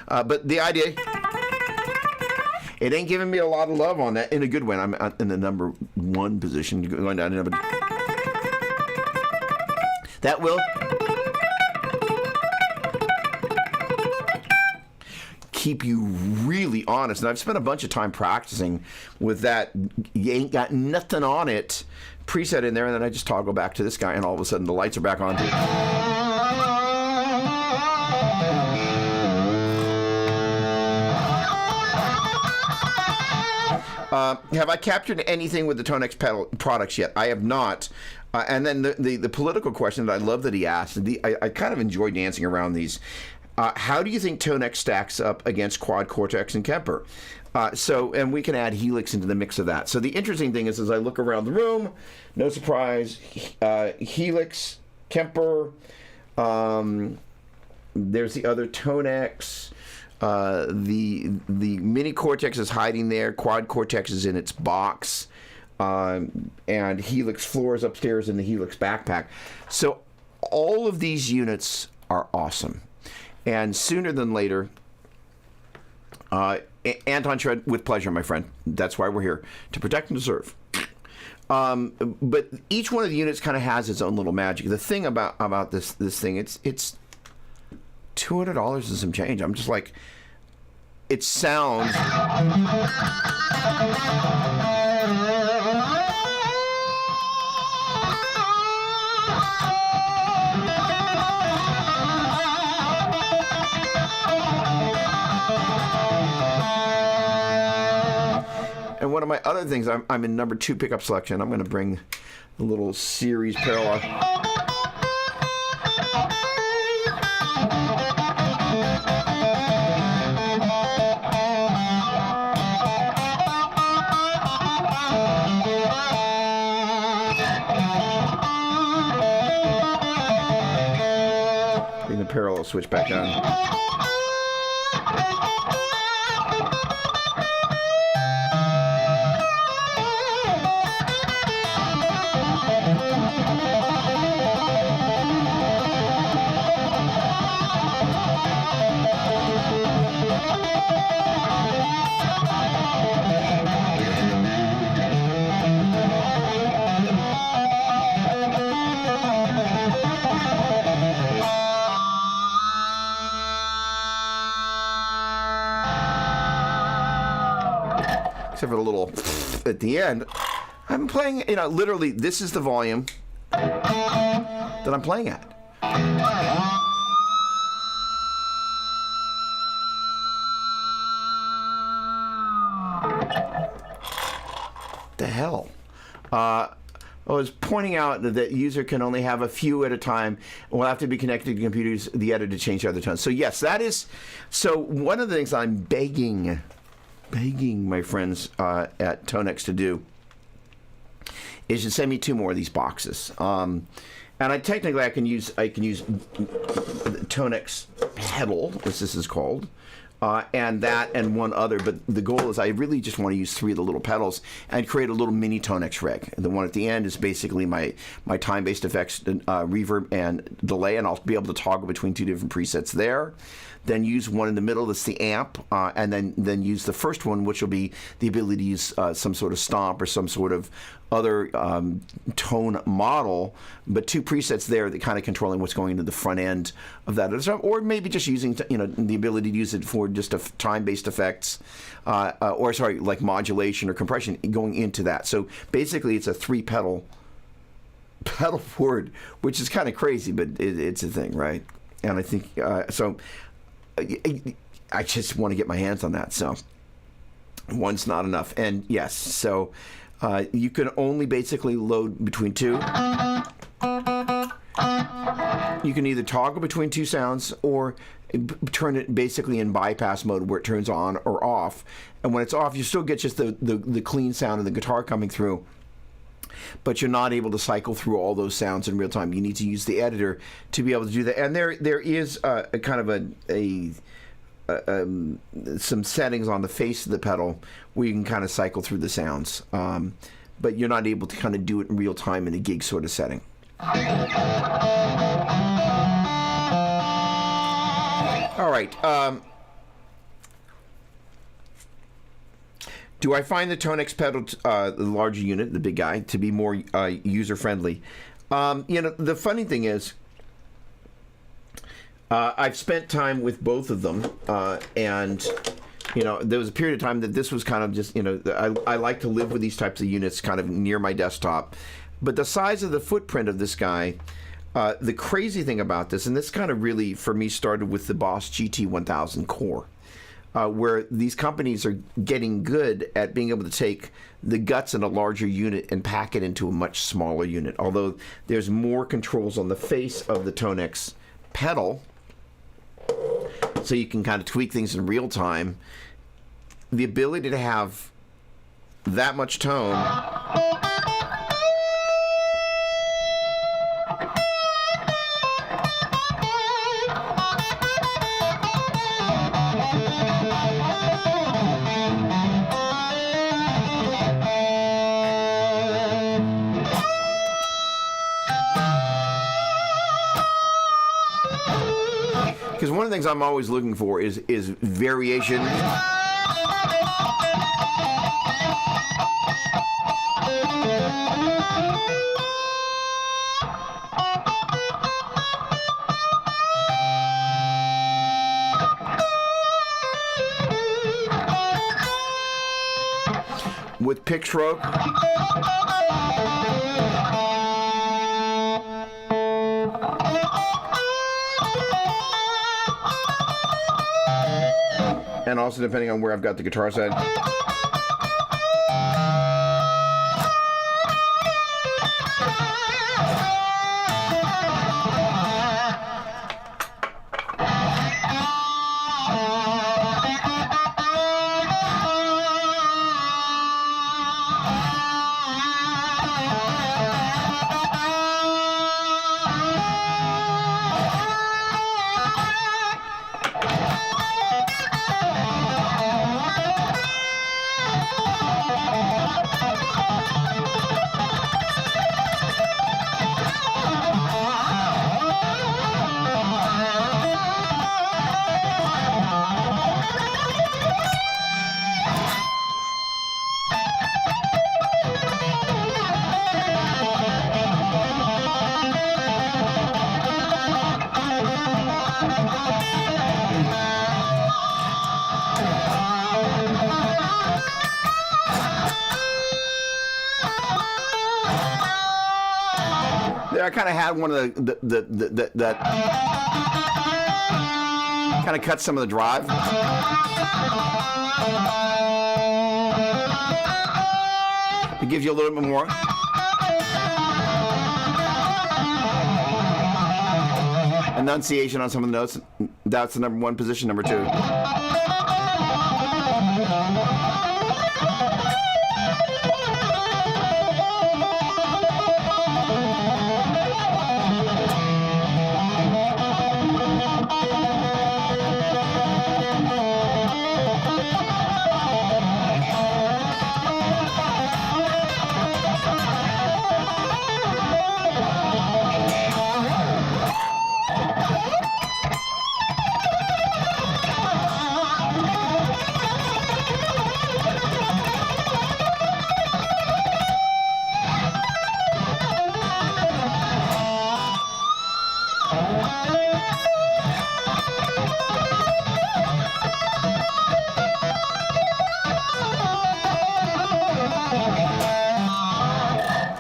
But the idea, it ain't giving me a lot of love on that in a good way. I'm in the number 1 position, going down to number. That will keep you really honest. And I've spent a bunch of time practicing with that. You ain't got nothing on it preset in there, and then I just toggle back to this guy, and all of a sudden the lights are back on. Have I captured anything with the Tonex pedal products yet? I have not. And then the political question that I love that he asked, I kind of enjoy dancing around these. How do you think Tonex stacks up against Quad Cortex and Kemper? And we can add Helix into the mix of that. So the interesting thing is, as I look around the room, no surprise, Helix, Kemper, there's the other Tonex, the Mini Cortex is hiding there, Quad Cortex is in its box, and Helix floors upstairs in the Helix backpack. So all of these units are awesome. And sooner than later, Anton Shred, with pleasure, my friend. That's why we're here, to protect and to serve. But each one of the units kind of has its own little magic. The thing about this thing, it's $200 and some change. I'm just like, it sounds... And one of my other things, I'm in number 2 pickup selection. I'm going to bring a little series parallel. Bring the parallel switch back down. except for the little at the end. I'm playing, literally, this is the volume that I'm playing at. The hell? I was pointing out that the user can only have a few at a time and will have to be connected to computers, the editor, to change other tones. So yes, that is. So one of the things I'm begging my friends at Tonex to do is to send me 2 more of these boxes. And I can use the Tonex pedal, as this is called. And that and one other, but the goal is I really just want to use 3 of the little pedals and create a little mini Tonex reg. The one at the end is basically my time-based effects, reverb and delay, and I'll be able to toggle between 2 different presets there. Then use one in the middle, that's the amp, and then use the first one, which will be the ability to use some sort of stomp or some sort of other tone model, but 2 presets there that kind of controlling what's going into the front end of that, or maybe just using the ability to use it for just time-based effects, like modulation or compression going into that. So basically, it's a 3 pedal board, which is kind of crazy, but it's a thing, right? And I think so. I just want to get my hands on that. So one's not enough. And yes, so you can only basically load between 2. You can either toggle between 2 sounds or turn it basically in bypass mode where it turns on or off. And when it's off, you still get just the clean sound of the guitar coming through. But you're not able to cycle through all those sounds in real time. You need to use the editor to be able to do that. And there is a kind of some settings on the face of the pedal where you can kind of cycle through the sounds. But you're not able to kind of do it in real time in a gig sort of setting. All right. Do I find the Tonex pedal, the larger unit, the big guy, to be more user-friendly? The funny thing is, I've spent time with both of them, and there was a period of time that this was kind of just, I like to live with these types of units kind of near my desktop. But the size of the footprint of this guy, the crazy thing about this, and this kind of really, for me, started with the Boss GT1000 Core. Where these companies are getting good at being able to take the guts in a larger unit and pack it into a much smaller unit. Although there's more controls on the face of the Tonex pedal, so you can kind of tweak things in real time. The ability to have that much tone because one of the things I'm always looking for is variation. With pick stroke. And also depending on where I've got the guitar set. kind of had one of that kind of cuts some of the drive. It gives you a little bit more. Enunciation on some of the notes. That's the number one position. Number two.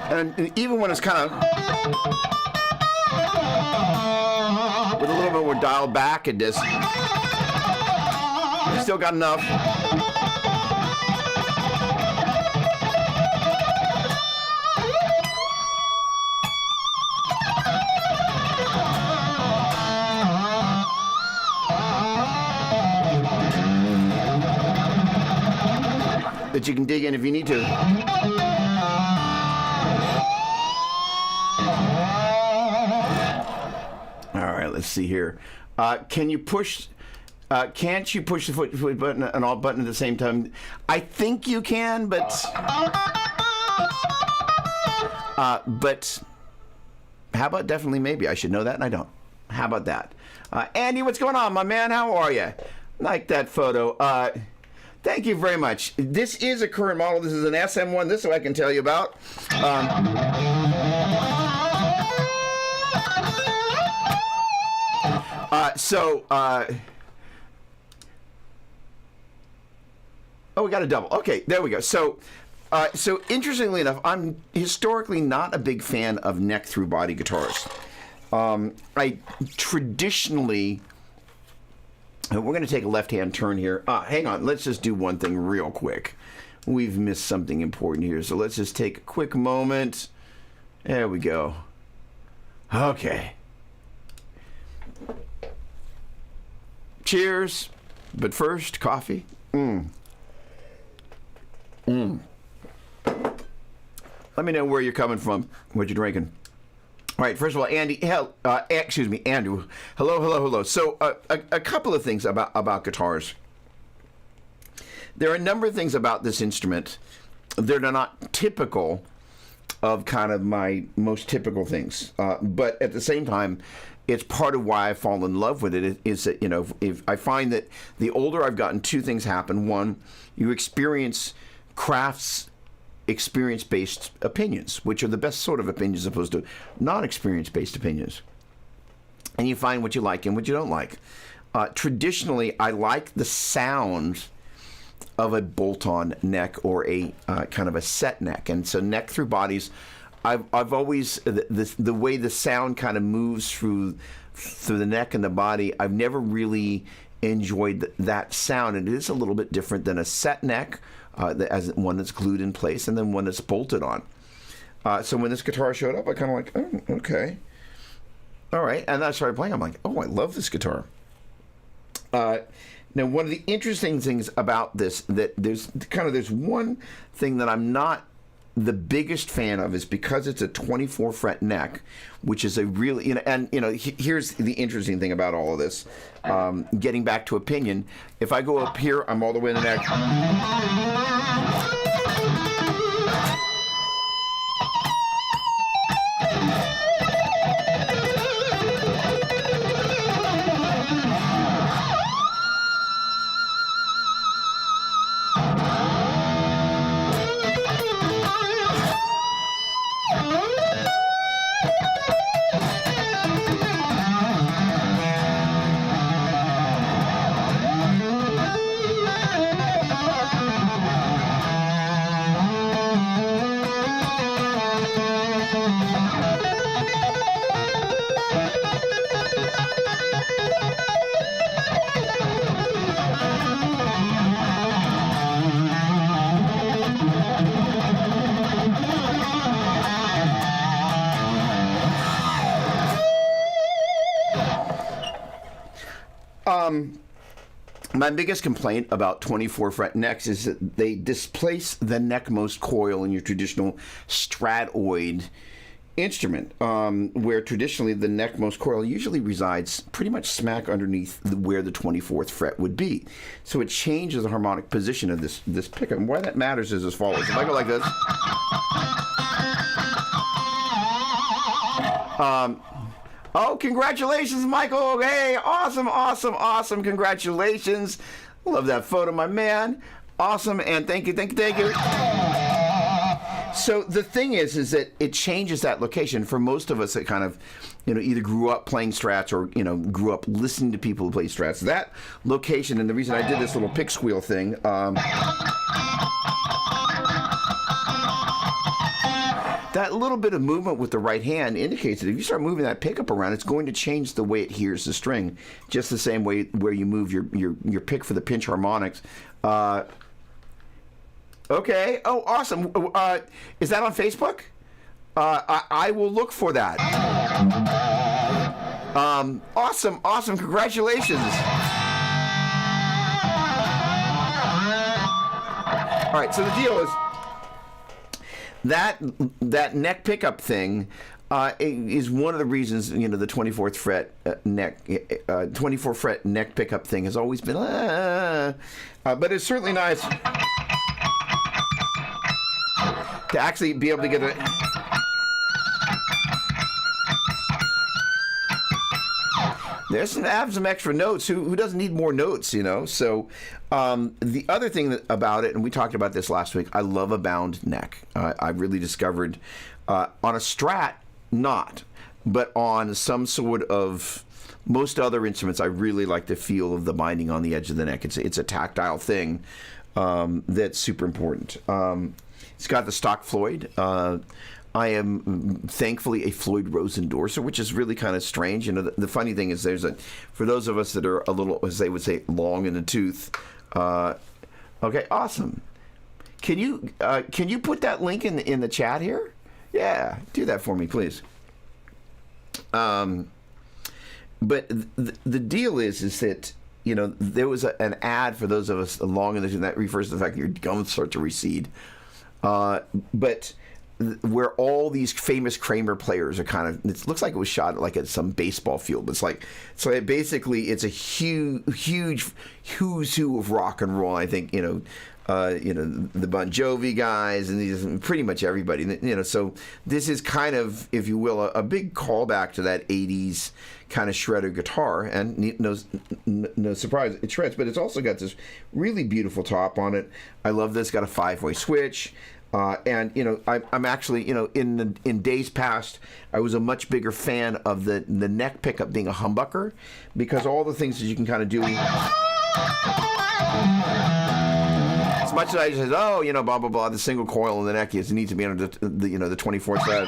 And even when it's kind of with a little bit more dialed back, it just still got enough. That you can dig in if you need to. Let's see here. Can you push? Can't you push the foot button and alt button at the same time? I think you can, but how about definitely maybe? I should know that, and I don't. How about that? Andy, what's going on, my man? How are you? Like that photo. Thank you very much. This is a current model. This is an SM1. This is what I can tell you about. Oh, we got a double. Okay, there we go. So interestingly enough, I'm historically not a big fan of neck through body guitars. I traditionally, we're going to take a left-hand turn here. Hang on, let's just do one thing real quick. We've missed something important here, so let's just take a quick moment. There we go. Okay. Cheers, but first, coffee. Let me know where you're coming from, what you're drinking. All right, first of all, Andy, Andrew. Hello. So, a couple of things about guitars. There are a number of things about this instrument that are not typical of kind of my most typical things, but at the same time, it's part of why I fall in love with it. Is that, you know, if I find that the older I've gotten, two things happen. One, you experience crafts experience-based opinions, which are the best sort of opinions as opposed to non-experience-based opinions. And you find what you like and what you don't like. Traditionally, I like the sound of a bolt-on neck or a kind of a set neck. And so neck through bodies, I've always, the way the sound kind of moves through the neck and the body, I've never really enjoyed that sound. And it is a little bit different than a set neck, as one that's glued in place, and then one that's bolted on. So when this guitar showed up, I kind of like, oh, okay. All right. And I started playing. I'm like, oh, I love this guitar. Now, one of the interesting things about this, that there's one thing that I'm not the biggest fan of, is because it's a 24 fret neck, which is a really, here's the interesting thing about all of this. Getting back to opinion, if I go up here, I'm all the way in the neck. My biggest complaint about 24 fret necks is that they displace the neckmost coil in your traditional stratoid instrument, where traditionally the neckmost coil usually resides pretty much smack underneath where the 24th fret would be. So it changes the harmonic position of this pickup. And why that matters is as follows. If I go like this. Oh, congratulations, Michael. Hey, awesome, awesome, awesome. Congratulations. Love that photo, my man. Awesome, and thank you. So the thing is that it changes that location. For most of us that kind of, either grew up playing strats or, grew up listening to people who play strats, that location, and the reason I did this little pick squeal thing, that little bit of movement with the right hand indicates that if you start moving that pickup around, it's going to change the way it hears the string, just the same way where you move your pick for the pinch harmonics. Okay. Oh, awesome. Is that on Facebook? I will look for that. Awesome. Congratulations. All right. So the deal is that neck pickup thing is one of the reasons the 24th fret neck 24 fret neck pickup thing has always been but it's certainly nice to actually be able to get it. Have some extra notes. Who doesn't need more notes, So the other thing about it, and we talked about this last week, I love a bound neck. I really discovered on a Strat, not, but on some sort of most other instruments, I really like the feel of the binding on the edge of the neck. It's a tactile thing that's super important. It's got the stock Floyd. I am thankfully a Floyd Rose endorser, which is really kind of strange. The funny thing is for those of us that are a little, as they would say, long in the tooth. Okay, awesome. Can you put that link in the chat here? Yeah, do that for me, please. But the deal is that there was an ad for those of us long in the tooth, and that refers to the fact that your gums start to recede. But where all these famous Kramer players are it looks like it was shot at some baseball field. It's basically it's a huge who's who of rock and roll. I think the Bon Jovi guys and these pretty much everybody. So this is kind of, if you will, a big callback to that '80s kind of shredder guitar, and no surprise, it shreds. But it's also got this really beautiful top on it. I love this. It's got a 5-way switch. And I'm actually in days past I was a much bigger fan of the neck pickup being a humbucker, because all the things that you can kind of do. As much as I just said, blah blah blah, the single coil in the neck needs to be under the 24th fret.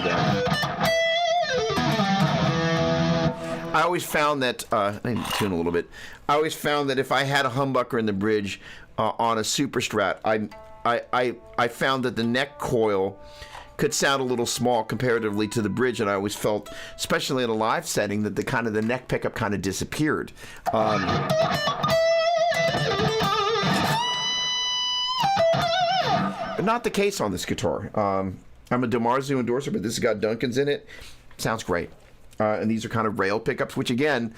I always found that I need to tune a little bit. I always found that if I had a humbucker in the bridge on a Super Strat, I found that the neck coil could sound a little small comparatively to the bridge, and I always felt, especially in a live setting, that the neck pickup kind of disappeared. But not the case on this guitar. I'm a DeMarzo endorser, but this has got Duncan's in it. Sounds great. And these are kind of rail pickups, which again,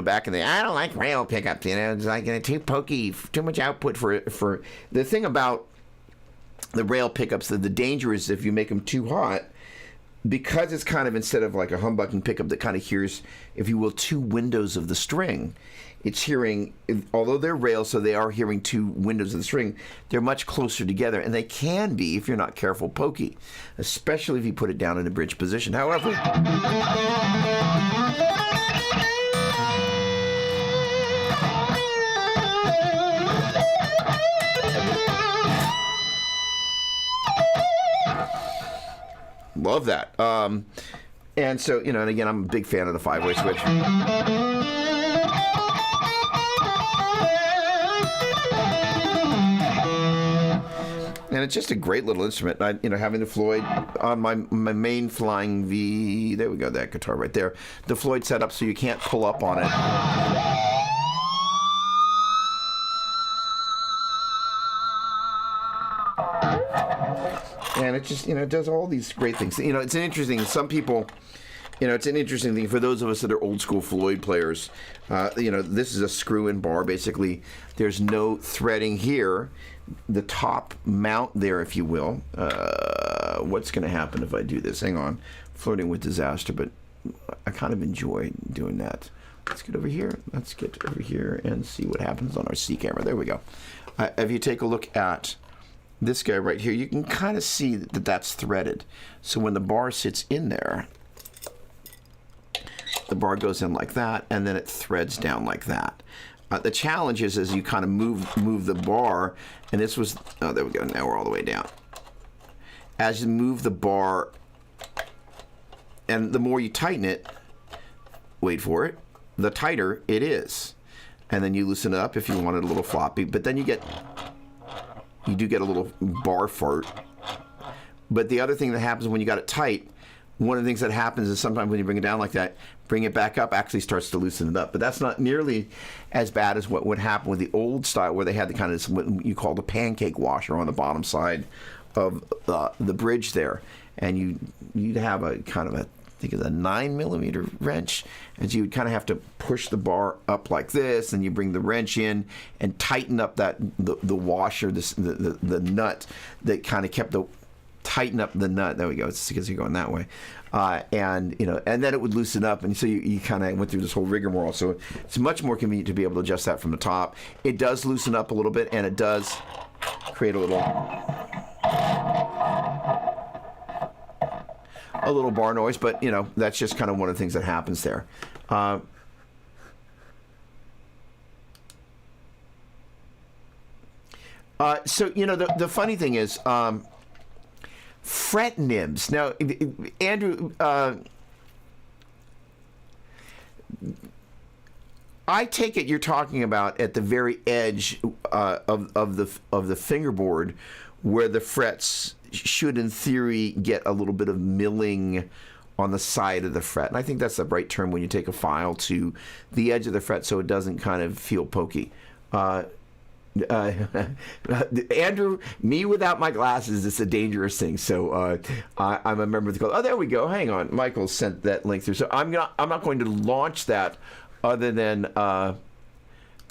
back in the I don't like rail pickups. It's like too pokey, too much output for the thing about the rail pickups. The danger is if you make them too hot, because it's kind of, instead of like a humbucking pickup that kind of hears, if you will, two windows of the string. It's hearing, although they're rails, so they are hearing two windows of the string, they're much closer together, and they can be, if you're not careful, pokey, especially if you put it down in a bridge position. However, love that. And so, and again, I'm a big fan of the 5-way switch. And it's just a great little instrument. Having the Floyd on my main Flying V, there we go, that guitar right there. The Floyd set up so you can't pull up on it. and it just, it does all these great things. It's an interesting, some people, it's an interesting thing for those of us that are old school Floyd players. This is a screw-in bar. Basically, there's no threading here. The top mount there, if you will. What's going to happen if I do this? Hang on. Flirting with disaster, but I kind of enjoy doing that. Let's get over here. Let's get over here and see what happens on our C camera. There we go. If you take a look at this guy right here, you can kind of see that that's threaded. So when the bar sits in there, the bar goes in like that, and then it threads down like that. The challenge is as you kind of move the bar, and this was, oh, there we go, now we're all the way down. As you move the bar, and the more you tighten it, wait for it, the tighter it is. And then you loosen it up if you want it a little floppy, but then you do get a little bar fart. But the other thing that happens when you got it tight, one of the things that happens is sometimes when you bring it down like that, bring it back up actually starts to loosen it up. But that's not nearly as bad as what would happen with the old style, where they had the kind of what you call the pancake washer on the bottom side of the bridge there. And you'd have a kind of a, I think it's a 9mm wrench, and you would kind of have to push the bar up like this, and you bring the wrench in and tighten up the washer, the nut that kind of kept tighten up the nut. There we go. It's because you're going that way, and then it would loosen up, and so you kind of went through this whole rigmarole. So it's much more convenient to be able to adjust that from the top. It does loosen up a little bit, and it does create a little bar noise, but that's just kind of one of the things that happens there. So the funny thing is, fret nibs. Now, Andrew, I take it you're talking about at the very edge of the fingerboard, where the frets should, in theory, get a little bit of milling on the side of the fret. And I think that's the right term when you take a file to the edge of the fret so it doesn't kind of feel pokey. Andrew, me without my glasses, it's a dangerous thing. So I'm a member of the club. Oh, there we go. Hang on. Michael sent that link through. So I'm not going to launch that other than I'm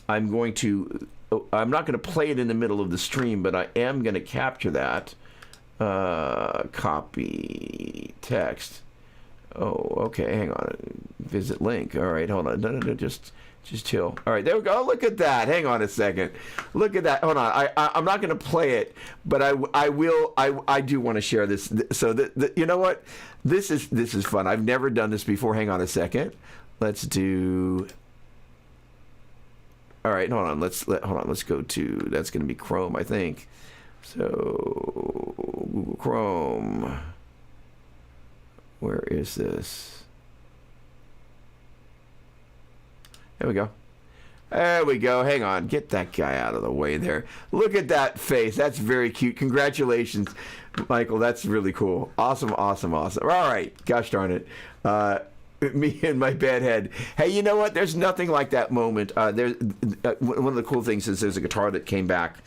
not going to play it in the middle of the stream, but I am going to capture that. Copy text. Oh, okay. Hang on. Visit link. All right. Hold on. No. Just chill. All right. There we go. Look at that. Hang on a second. Look at that. Hold on. I'm not going to play it, but I will. I do want to share this. So you know what? This is fun. I've never done this before. Hang on a second. Let's do. All right. Hold on. Let's go to. That's going to be Chrome, I think. So, Google Chrome, where is this? There we go. There we go. Hang on. Get that guy out of the way there. Look at that face. That's very cute. Congratulations, Michael. That's really cool. Awesome. All right. Gosh darn it. Me and my bad head. Hey, you know what? There's nothing like that moment. One of the cool things is there's a guitar that came back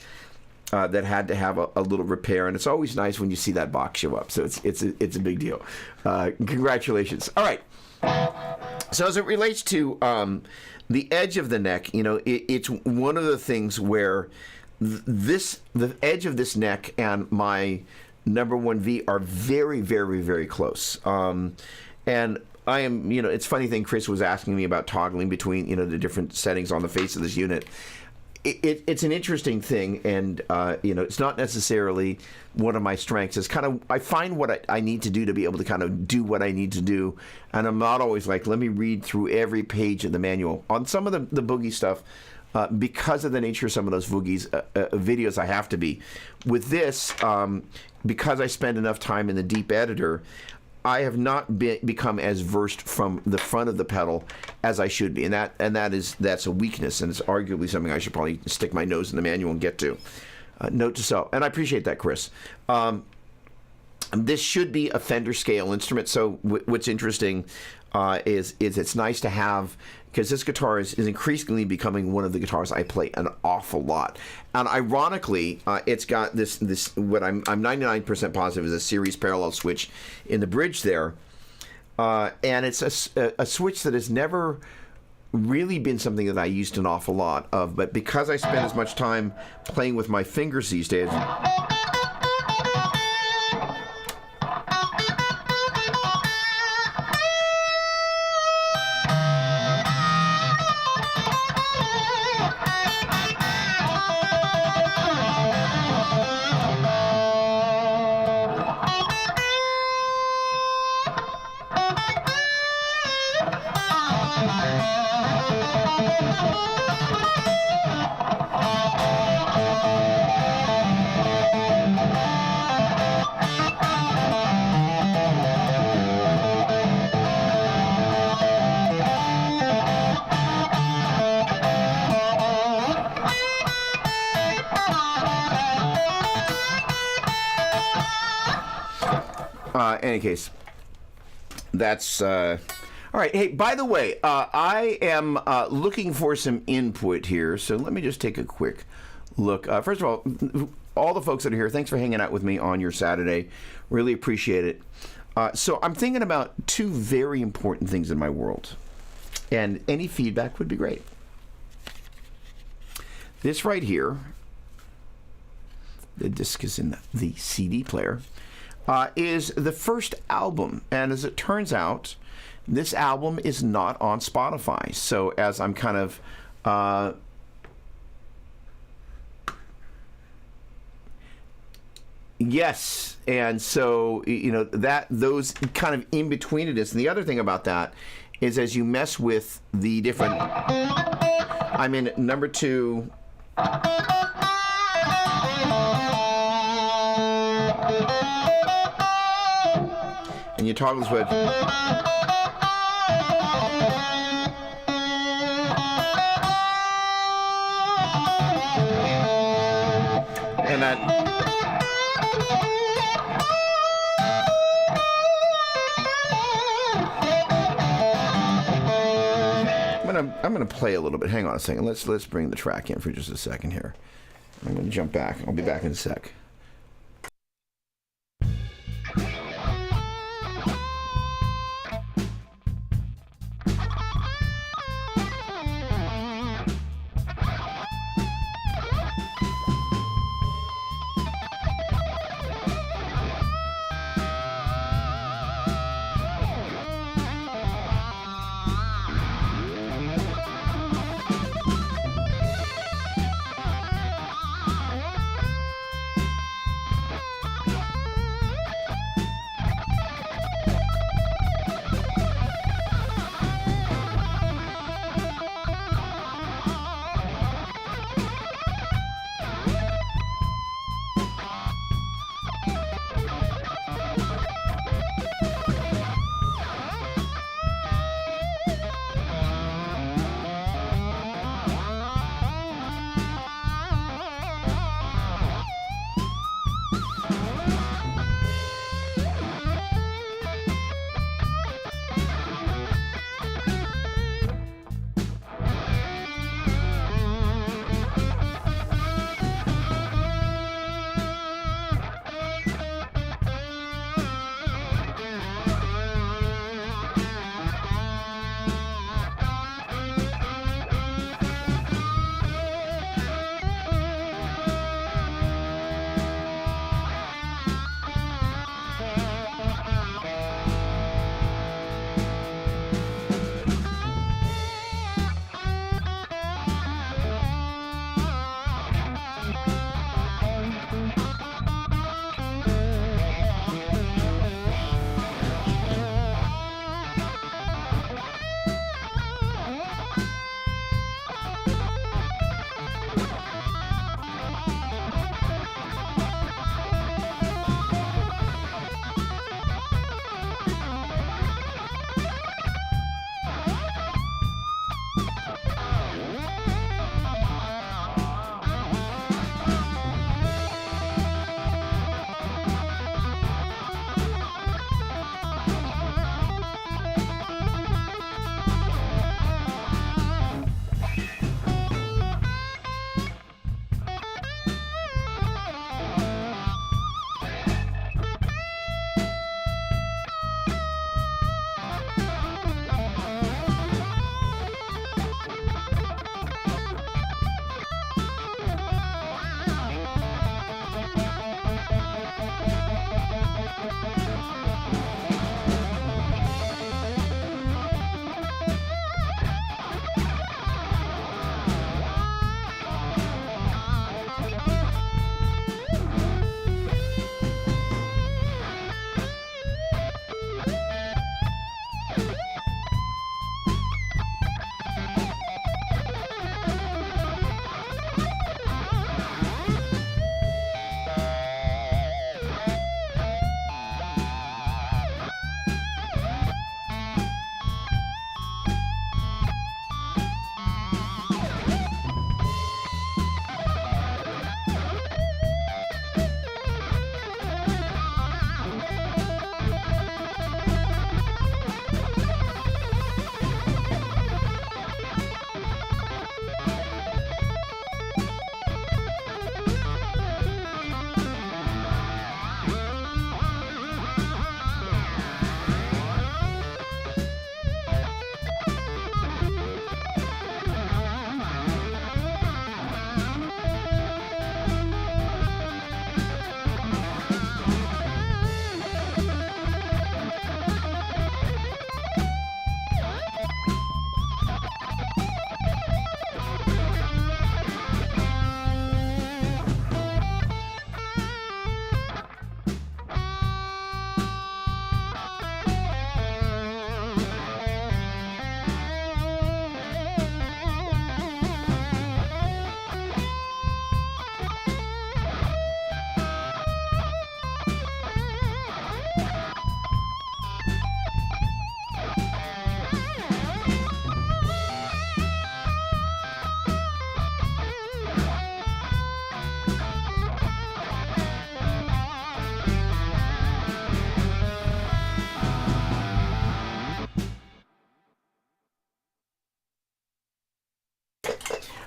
that had to have a little repair, and it's always nice when you see that box show up. So it's a big deal. Congratulations. All right. So as it relates to the edge of the neck, it's one of the things where the edge of this neck and my number 1V are very, very, very close. And I am, it's a funny thing. Chris was asking me about toggling between, the different settings on the face of this unit. It's an interesting thing, and it's not necessarily one of my strengths. It's kind of, I find what I need to do to be able to kind of do what I need to do, and I'm not always like, let me read through every page of the manual. On some of the boogie stuff, because of the nature of some of those videos, I have to be. With this, because I spend enough time in the deep editor, I have not become as versed from the front of the pedal as I should be, and that's a weakness, and it's arguably something I should probably stick my nose in the manual and get to. Note to self, and I appreciate that, Chris. This should be a Fender scale instrument. So what's interesting, is it's nice to have, because this guitar is increasingly becoming one of the guitars I play an awful lot. And ironically, it's got this what I'm 99% positive is a series parallel switch in the bridge there, and it's a switch that has never really been something that I used an awful lot of, but because I spend as much time playing with my fingers these days. Any case, that's all right. Hey, by the way, I am looking for some input here, so let me just take a quick look. First of all the folks that are here, thanks for hanging out with me on your Saturday. Really appreciate it. So I'm thinking about two very important things in my world, and any feedback would be great. This right here, the disc is in the CD player. Is the first album, and as it turns out, this album is not on Spotify. So as I'm kind of yes, and so that those kind of in between it is. And the other thing about that is, as you mess with the different, I'm in number 2. And you toggle the switch. And that. I'm gonna play a little bit. Hang on a second. Let's bring the track in for just a second here. I'm gonna jump back. I'll be back in a sec.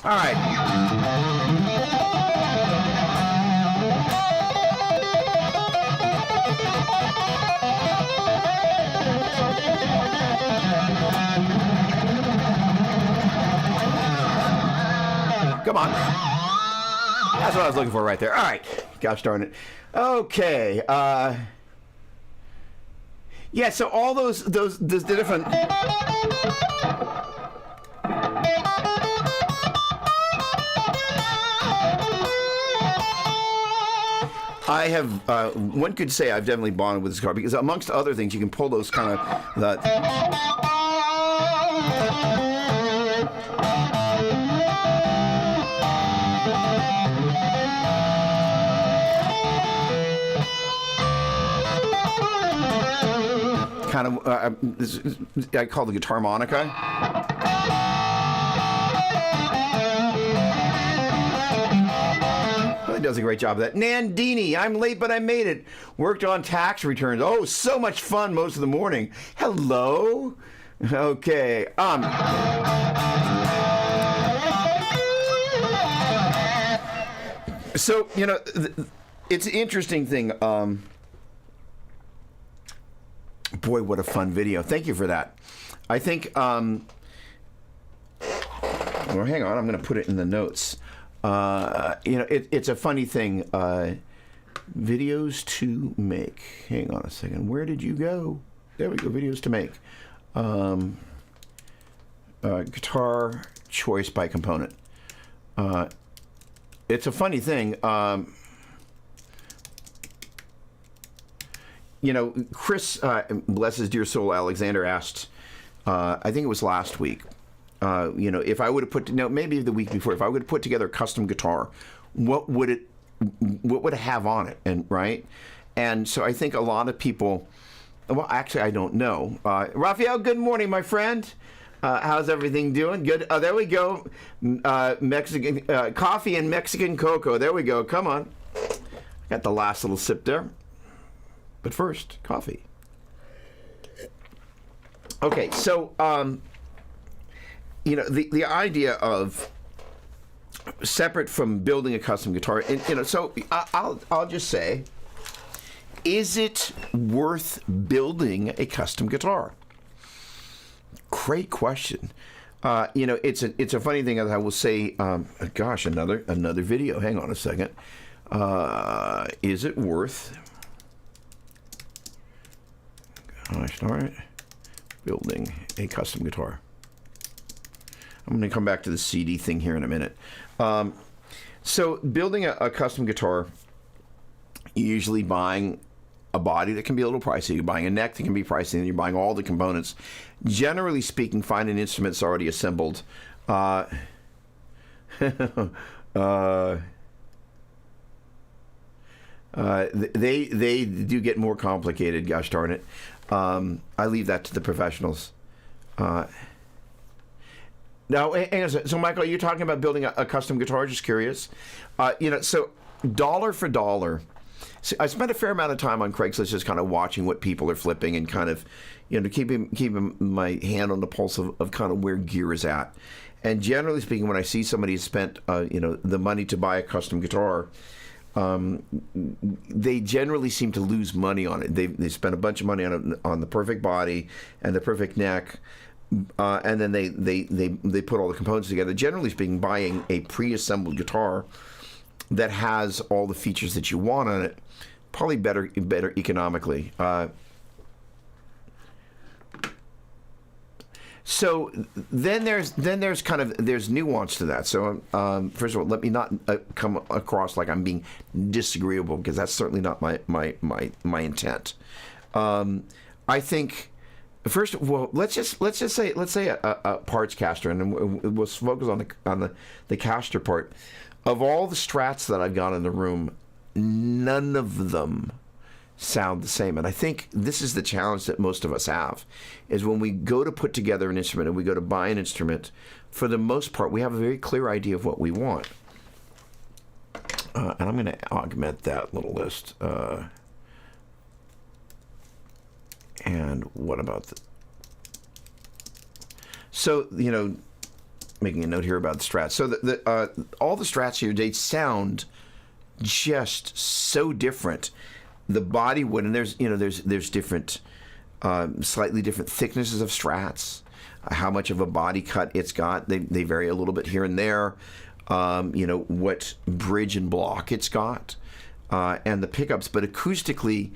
All right. Come on. That's what I was looking for right there. All right. Gosh darn it. Okay. Yeah, so all those the different... I have, one could say I've definitely bonded with this car because amongst other things, you can pull those kind of... I call the guitar harmonica. Really does a great job of that. Nandini, I'm late, but I made it. Worked on tax returns. Oh, so much fun most of the morning. Hello. Okay. So, you know, it's an interesting thing. Boy, what a fun video. Thank you for that. I think, well, hang on. I'm going to put it in the notes. You know, it's a funny thing. Videos to make. Hang on a second. Where did you go? There we go. Videos to make. Guitar choice by component. It's a funny thing. You know, Chris, bless his dear soul, Alexander asked, I think it was last week, you know, if I would have put, no, maybe the week before, if I would have put together a custom guitar, what would it have on it? And right. And so I think a lot of people, well, actually, I don't know. Raphael, good morning, my friend. How's everything doing? Good. Oh, there we go. Mexican coffee and Mexican cocoa. There we go. Come on. Got the last little sip there. But first, coffee. Okay, so you know, the idea of separate from building a custom guitar, and, you know, so I'll just say, is it worth building a custom guitar? Great question. You know, it's a funny thing. As I will say, gosh, another video. Hang on a second. Is it worth? Gosh darn it. Building a custom guitar. I'm going to come back to the CD thing here in a minute. So building a custom guitar, you're usually buying a body that can be a little pricey. You're buying a neck that can be pricey, and you're buying all the components. Generally speaking, find an instrument that's already assembled. They do get more complicated, gosh darn it. I leave that to the professionals. Now, so Michael, you're talking about building a custom guitar? Just curious. You know, so dollar for dollar. So I spent a fair amount of time on Craigslist just kind of watching what people are flipping and kind of, you know, keeping my hand on the pulse of kind of where gear is at. And generally speaking, when I see somebody spent, you know, the money to buy a custom guitar, they generally seem to lose money on it. They spend a bunch of money on the perfect body and the perfect neck, and then they put all the components together. Generally speaking, buying a pre-assembled guitar that has all the features that you want on it, probably better economically. So then there's nuance to that. So first of all, let me not come across like I'm being disagreeable, because that's certainly not my intent. I think first of all, let's say a parts caster, and we'll focus on the caster part. Of all the Strats that I've got in the room, none of them sound the same. And I think this is the challenge that most of us have, is when we go to put together an instrument and we go to buy an instrument, for the most part, we have a very clear idea of what we want. And I'm going to augment that little list. And what about the... So, you know, making a note here about the Strats. So all the Strats here, they sound just so different. The body wood, and there's different, slightly different thicknesses of Strats. How much of a body cut it's got, they vary a little bit here and there. What bridge and block it's got, and the pickups. But acoustically,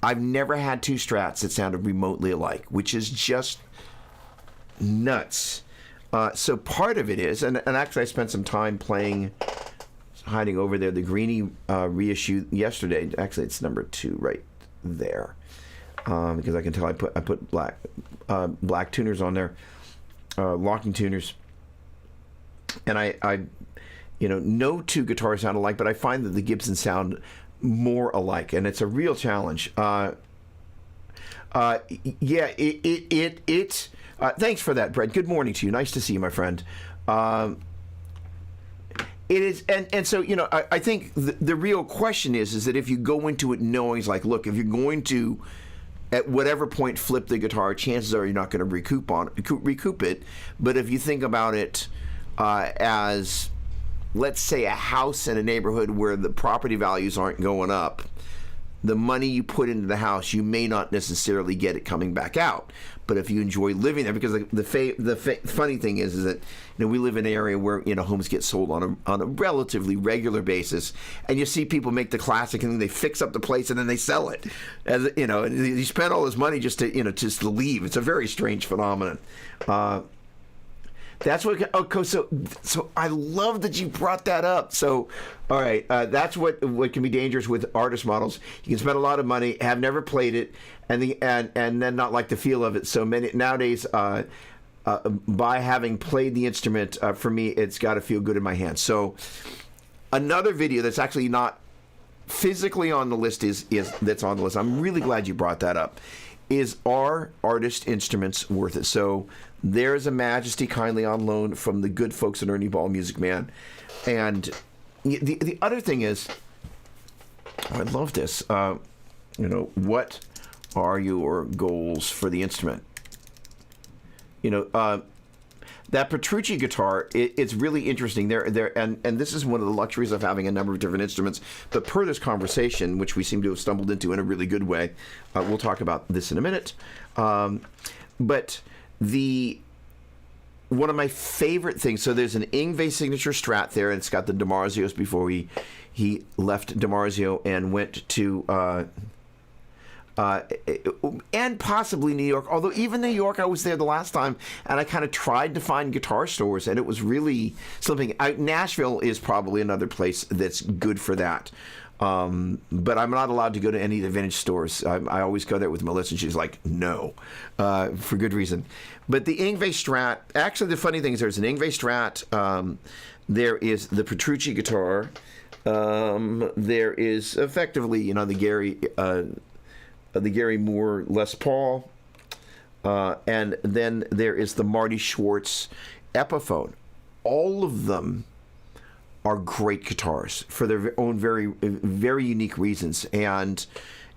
I've never had two Strats that sounded remotely alike, which is just nuts. So part of it is, and actually I spent some time hiding over there, the Greenie reissue yesterday. Actually, it's number 2 right there, because I can tell I put black tuners on there, locking tuners, and I no two guitars sound alike, but I find that the Gibson sound more alike, and it's a real challenge. Thanks for that, Brett. Good morning to you. Nice to see you, my friend. It is, and so I think the real question is that if you go into it knowing, it's like, look, if you're going to at whatever point flip the guitar, chances are you're not going to recoup it. But if you think about it as, let's say, a house in a neighborhood where the property values aren't going up, the money you put into the house, you may not necessarily get it coming back out. But if you enjoy living there, because the funny thing is that we live in an area where homes get sold on a relatively regular basis, and you see people make the classic and they fix up the place and then they sell it, and you spend all this money just to leave. It's a very strange phenomenon. That's what. Okay, so I love that you brought that up. So, all right, that's what can be dangerous with artist models. You can spend a lot of money, have never played it, and then not like the feel of it. So many nowadays, by having played the instrument, for me, it's got to feel good in my hands. So, another video that's actually not physically on the list is that's on the list. I'm really glad you brought that up. Are artist instruments worth it? So there's a Majesty kindly on loan from the good folks at Ernie Ball Music Man. And the other thing is, I love this. What are your goals for the instrument? That Petrucci guitar, it's really interesting. And this is one of the luxuries of having a number of different instruments. But per this conversation, which we seem to have stumbled into in a really good way, we'll talk about this in a minute. But one of my favorite things, so there's an Yngwie signature Strat there, and it's got the DiMarzios before he left DiMarzio and went to... and possibly New York, although even New York, I was there the last time, and I kind of tried to find guitar stores, and it was really something. Nashville is probably another place that's good for that. But I'm not allowed to go to any of the vintage stores. I always go there with Melissa, and she's like, no, for good reason. But the Yngwie Strat, actually the funny thing is there's an Yngwie Strat, there is the Petrucci guitar, there is effectively, the Gary Moore Les Paul, and then there is the Marty Schwartz Epiphone. All of them are great guitars for their own very, very unique reasons. And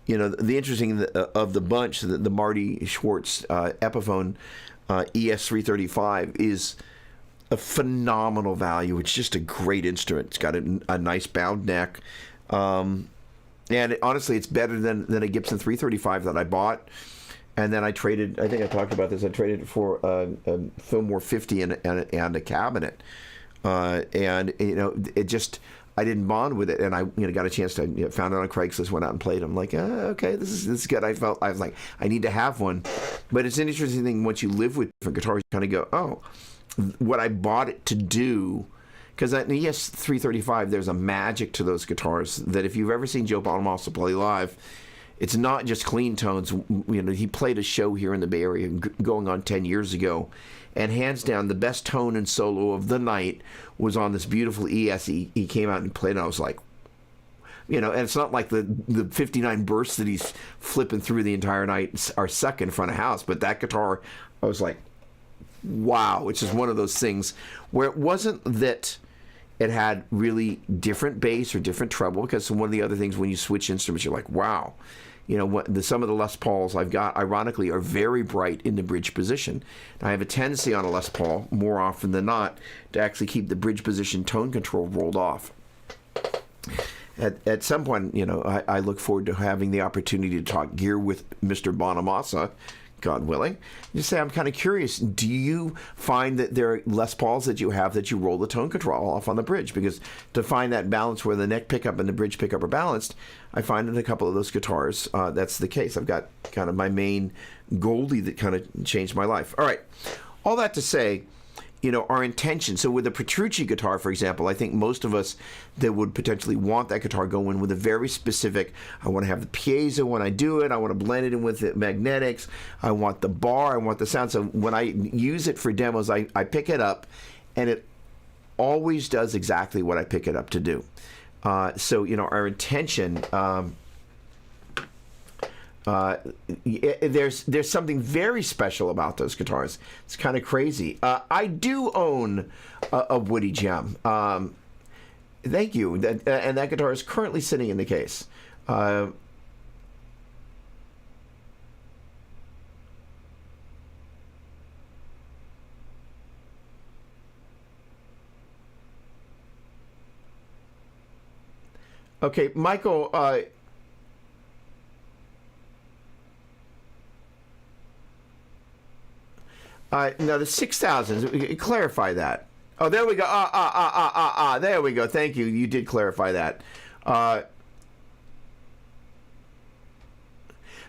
the interesting of the bunch, the Marty Schwartz Epiphone ES335 is a phenomenal value. It's just a great instrument. It's got a nice bound neck. And honestly, it's better than a Gibson 335 that I bought. And then I traded, I think I talked about this, I traded it for a Fillmore 50 and a cabinet. It just, I didn't bond with it. And I got a chance to, found it on Craigslist, went out and played. I'm like, okay, this is good. I was like, I need to have one. But it's an interesting thing, once you live with different guitars, you kind of go, oh, what I bought it to do. Because at the ES335, there's a magic to those guitars that if you've ever seen Joe Bonamassa play live, it's not just clean tones. He played a show here in the Bay Area going on 10 years ago, and hands down, the best tone and solo of the night was on this beautiful ES. He came out and played, and I was like, and it's not like the 59 bursts that he's flipping through the entire night are suck in front of house, but that guitar, I was like, wow. It's just one of those things where it wasn't that it had really different bass or different treble, because one of the other things when you switch instruments, you're like, wow. some of the Les Pauls I've got, ironically, are very bright in the bridge position. And I have a tendency on a Les Paul, more often than not, to actually keep the bridge position tone control rolled off. At some point, I look forward to having the opportunity to talk gear with Mr. Bonamassa, God willing. Just say, I'm kind of curious, do you find that there are Les Pauls that you have that you roll the tone control off on the bridge? Because to find that balance where the neck pickup and the bridge pickup are balanced, I find in a couple of those guitars that's the case. I've got kind of my main Goldie that kind of changed my life. All right, all that to say, our intention. So with a Petrucci guitar, for example, I think most of us that would potentially want that guitar go in with a very specific, I want to have the piezo when I do it, I want to blend it in with the magnetics, I want the bar, I want the sound. So when I use it for demos, I pick it up, and it always does exactly what I pick it up to do. So, our intention... there's something very special about those guitars. It's kind of crazy. I do own a Woody Gem. Thank you. And that guitar is currently sitting in the case. Okay, Michael. Now the 6,000. Clarify that. Oh, there we go. There we go. Thank you. You did clarify that.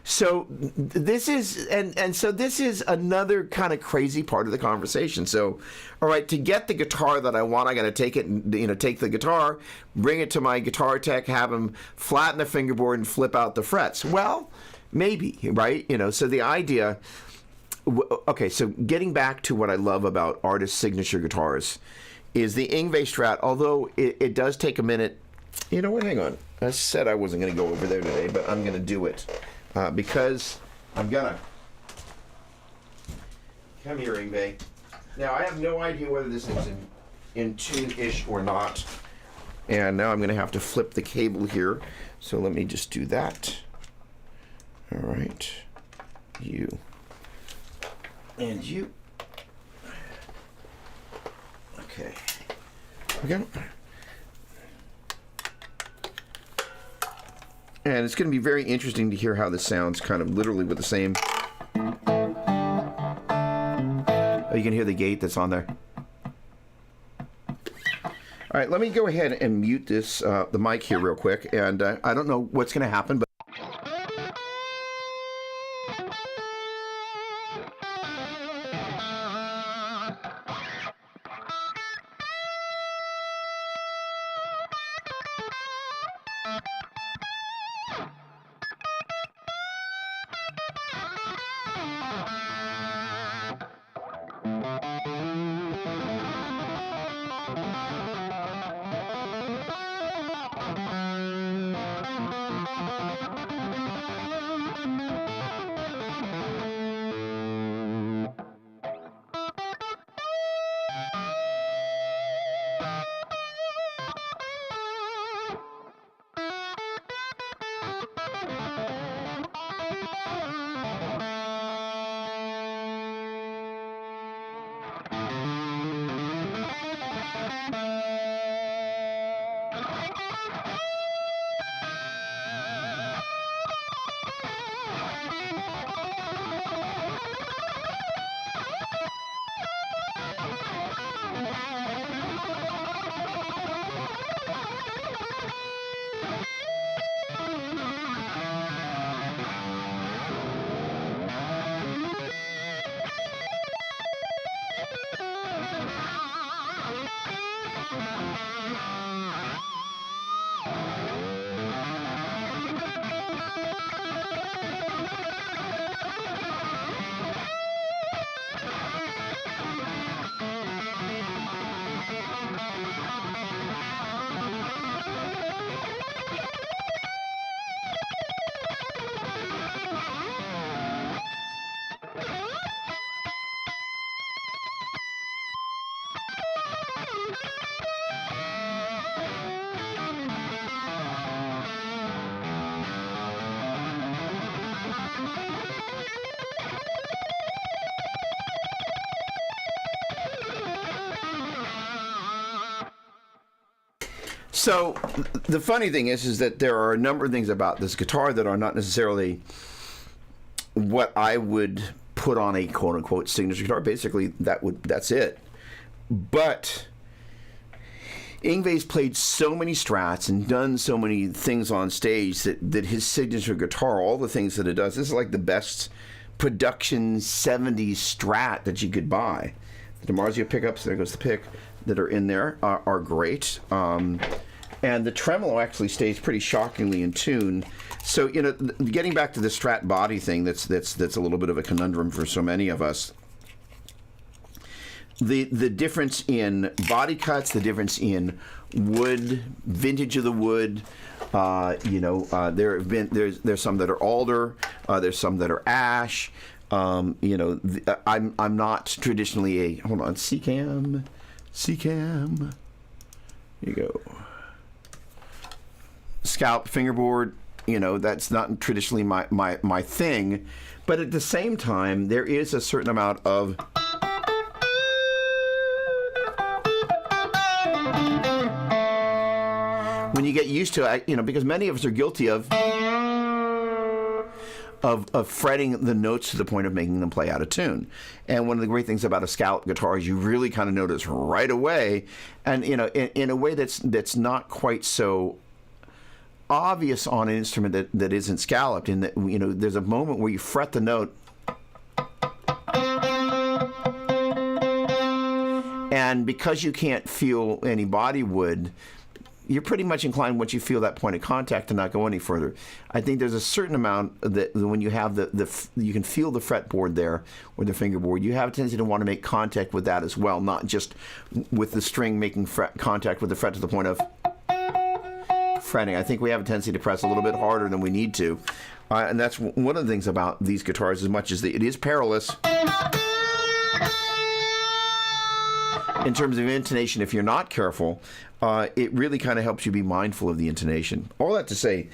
So this is so this is another kind of crazy part of the conversation. So, all right, to get the guitar that I want, I got to take it and take the guitar, bring it to my guitar tech, have him flatten the fingerboard and flip out the frets. Well, maybe, right? So the idea. Okay, so getting back to what I love about artist signature guitars is the Yngwie Strat, although it does take a minute. You know what? Hang on. I said I wasn't going to go over there today, but I'm going to do it because I'm going to. Come here, Yngwie. Now, I have no idea whether this is in tune-ish or not. And now I'm going to have to flip the cable here. So let me just do that. All right. You. And you. Okay. And it's going to be very interesting to hear how this sounds kind of literally with the same. Oh, you can hear the gate that's on there. All right, let me go ahead and mute this, the mic here real quick. And I don't know what's going to happen, but So the funny thing is that there are a number of things about this guitar that are not necessarily what I would put on a quote unquote signature guitar. Basically, that's it. But Yngwie's played so many strats and done so many things on stage that his signature guitar, all the things that it does, this is like the best production 70s strat that you could buy. The DiMarzio pickups, there goes the pick, that are in there are great. And the tremolo actually stays pretty shockingly in tune. So, getting back to the Strat body thing, that's a little bit of a conundrum for so many of us. The difference in body cuts, the difference in wood, vintage of the wood. There's some that are alder, there's some that are ash. I'm not traditionally a C-cam. Here you go. Scalp fingerboard, that's not traditionally my thing, but at the same time there is a certain amount of when you get used to it, because many of us are guilty of fretting the notes to the point of making them play out of tune. And one of the great things about a scallop guitar is you really kind of notice right away, and in a way that's not quite so obvious on an instrument that isn't scalloped, in that there's a moment where you fret the note and because you can't feel any body wood, you're pretty much inclined, once you feel that point of contact, to not go any further. I think there's a certain amount that when you have you can feel the fretboard there, or the fingerboard, you have a tendency to want to make contact with that as well, not just with the string making contact with the fret to the point of fretting. I think we have a tendency to press a little bit harder than we need to. And that's one of the things about these guitars, as much as it is perilous in terms of intonation. If you're not careful, it really kind of helps you be mindful of the intonation. All that to say,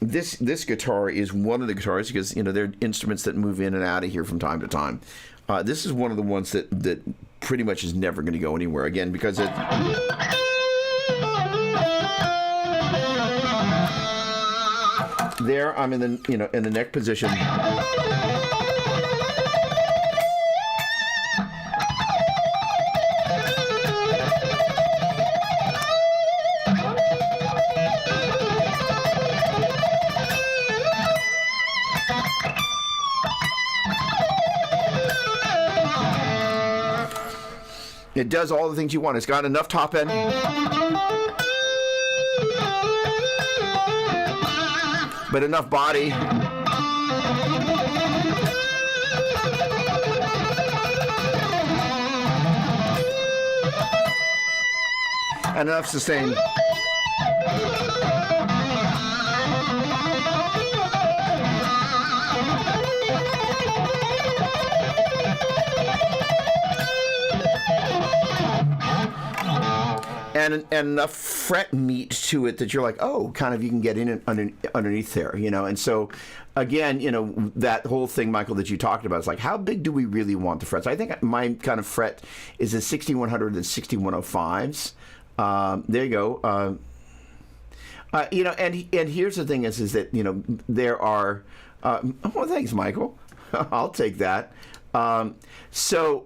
this guitar is one of the guitars, because there are instruments that move in and out of here from time to time. This is one of the ones that pretty much is never going to go anywhere again, because it. There, I'm in the neck position. It does all the things you want. It's got enough top end, but enough body. And enough sustain. And enough fret meat to it that you're like, oh, kind of, you can get in underneath there, And so, again, that whole thing, Michael, that you talked about, is like, how big do we really want the frets? I think my kind of fret is the 6100 and 6105s. There you go. And here's the thing is that, there are, well, thanks, Michael. I'll take that. So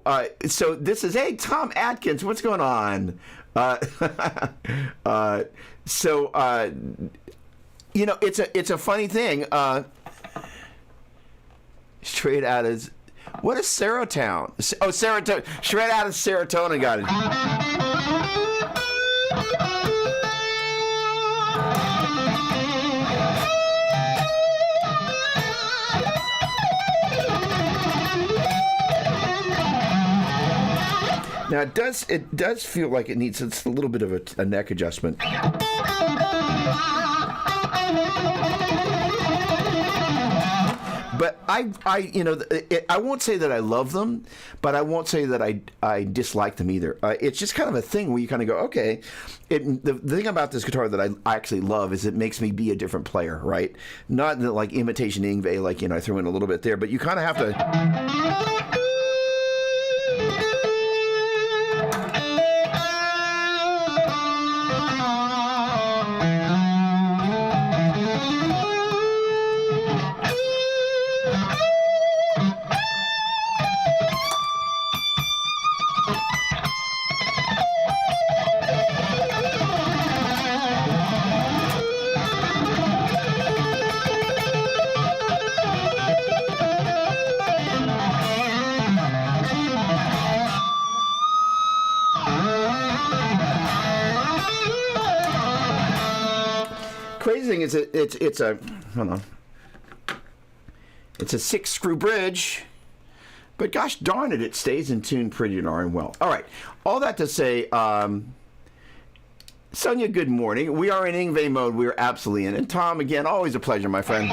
this is, hey, Tom Atkins, what's going on? It's a funny thing. Straight out of, what is Serotown? Oh, Serotonin. Straight out of Serotonin, got it. Now it does feel like it needs a little bit of a neck adjustment. But I won't say that I love them, but I won't say that I dislike them either. It's just kind of a thing where you kind of go, okay. The thing about this guitar that I actually love is it makes me be a different player, right? Not the, like, imitation Yngwie, like, I threw in a little bit there, but you kind of have to. Crazy thing is, it's a hold on. It's a 6-screw bridge, but gosh darn it, it stays in tune pretty darn well. All right, all that to say, Sonia, good morning. We are in Yngwie mode. We are absolutely in. And Tom, again, always a pleasure, my friend.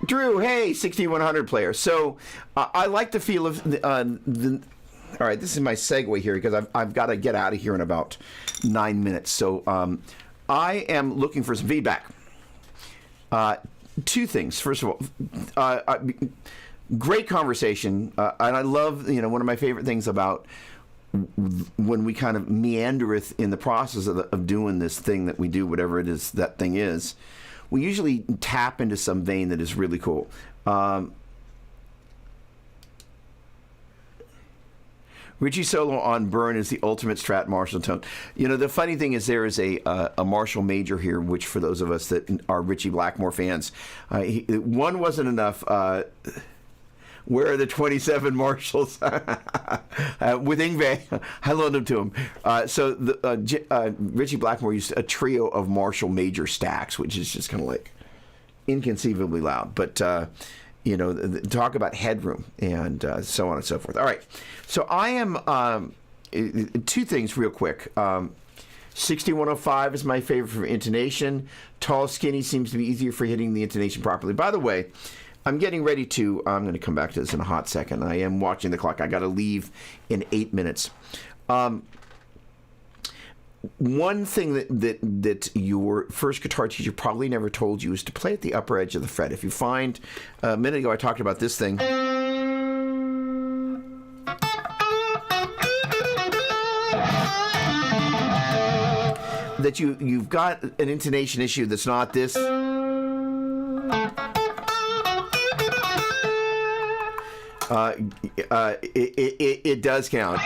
Drew, hey, 6100 player. So I like the feel of all right, this is my segue here because I've got to get out of here in about 9 minutes. So I am looking for some feedback. Two things. First of all, great conversation, and I love, one of my favorite things about when we kind of meandereth in the process of doing this thing that we do, whatever it is that thing is, we usually tap into some vein that is really cool. Richie Solo on Burn is the ultimate Strat Marshall tone. The funny thing is there is a Marshall Major here, which for those of us that are Richie Blackmore fans, one wasn't enough. Where are the 27 Marshalls? With Yngwie, I loaned them to him. So Richie Blackmore used a trio of Marshall Major stacks, which is just kind of like inconceivably loud. But talk about headroom and so on and so forth. All right. So I am two things real quick. 6105 is my favorite for intonation. Tall, skinny seems to be easier for hitting the intonation properly. By the way, I'm getting ready to, I'm going to come back to this in a hot second. I am watching the clock. I got to leave in 8 minutes. One thing that your first guitar teacher probably never told you is to play at the upper edge of the fret. If you find, a minute ago I talked about this thing. That you've got an intonation issue that's not this. It does count.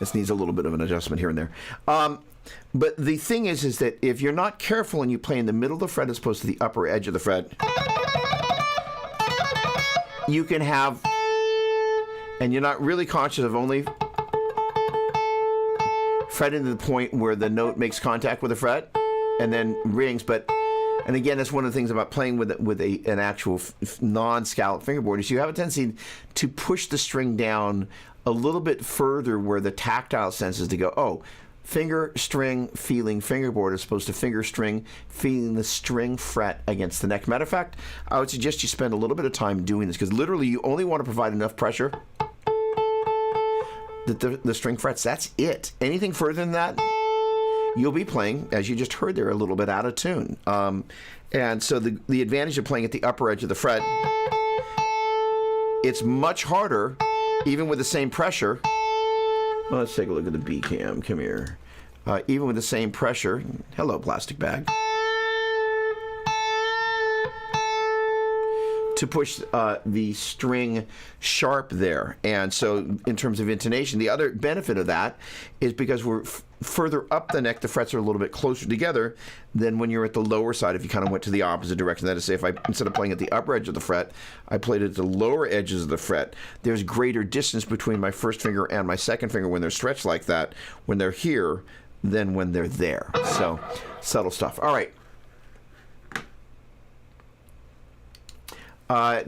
This needs a little bit of an adjustment here and there. But the thing is that if you're not careful and you play in the middle of the fret as opposed to the upper edge of the fret, you can have, and you're not really conscious of only fretting to the point where the note makes contact with the fret and then rings. And again, that's one of the things about playing with an actual non-scalloped fingerboard is you have a tendency to push the string down a little bit further where the tactile sense is to go, oh, finger, string, feeling fingerboard as opposed to finger, string, feeling the string fret against the neck. Matter of fact, I would suggest you spend a little bit of time doing this because literally you only want to provide enough pressure that the string frets. That's it. Anything further than that, you'll be playing, as you just heard there, a little bit out of tune. And so the advantage of playing at the upper edge of the fret, it's much harder, even with the same pressure. Well, let's take a look at the B cam. Come here. Even with the same pressure. Hello, plastic bag. To push the string sharp there. And so in terms of intonation, the other benefit of that is because we're further up the neck, the frets are a little bit closer together than when you're at the lower side if you kind of went to the opposite direction. That is, say, if I, instead of playing at the upper edge of the fret, I played at the lower edges of the fret, there's greater distance between my first finger and my second finger when they're stretched like that, when they're here, than when they're there. So, subtle stuff. All right. I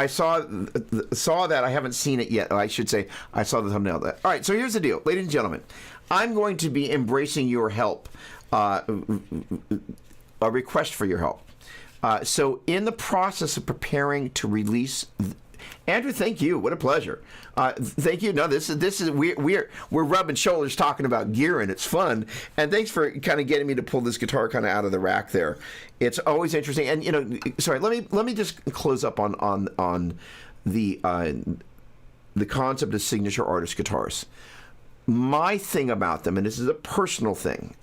saw that. I haven't seen it yet. I should say I saw the thumbnail. All right, so here's the deal. Ladies and gentlemen, I'm going to be embracing your help, a request for your help. So in the process of preparing to release... Andrew, thank you. What a pleasure. Thank you. No, this is we're rubbing shoulders talking about gear, and it's fun. And thanks for kind of getting me to pull this guitar kind of out of the rack there. It's always interesting. And sorry, let me just close up on the the concept of signature artist guitars. My thing about them, and this is a personal thing,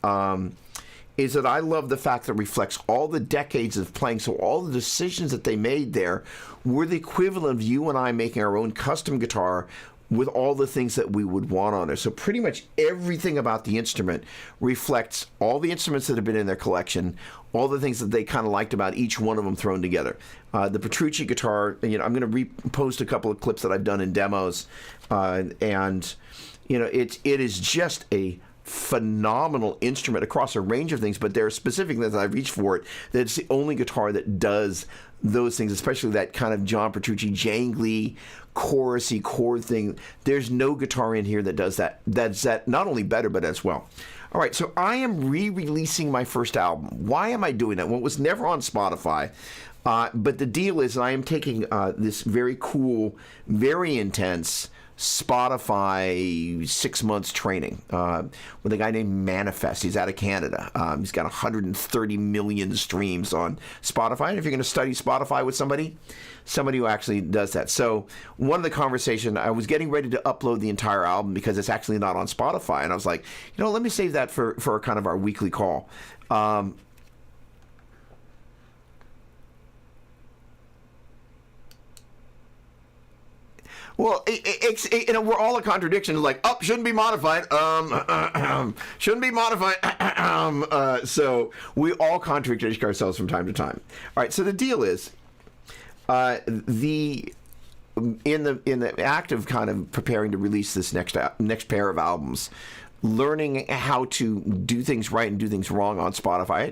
is that I love the fact that it reflects all the decades of playing. So all the decisions that they made there were the equivalent of you and I making our own custom guitar with all the things that we would want on there. So pretty much everything about the instrument reflects all the instruments that have been in their collection, all the things that they kind of liked about each one of them thrown together. The Petrucci guitar, I'm going to repost a couple of clips that I've done in demos, and it is just a phenomenal instrument across a range of things, but there are specific things that I've reached for it, that it's the only guitar that does those things, especially that kind of John Petrucci jangly, chorusy chord thing. There's no guitar in here that does that. That's that not only better, but as well. All right, so I am re-releasing my first album. Why am I doing that? Well, it was never on Spotify. But the deal is I am taking this very cool, very intense Spotify 6 months training with a guy named Manifest. He's out of Canada. He's got 130 million streams on Spotify. And if you're going to study Spotify with somebody who actually does that. So one of the conversation, I was getting ready to upload the entire album because it's actually not on Spotify. And I was like, let me save that for kind of our weekly call. Well, we're all a contradiction. Like, shouldn't be modified. Shouldn't be modified. So we all contradict ourselves from time to time. All right. So the deal is, in the act of kind of preparing to release this next pair of albums, learning how to do things right and do things wrong on Spotify,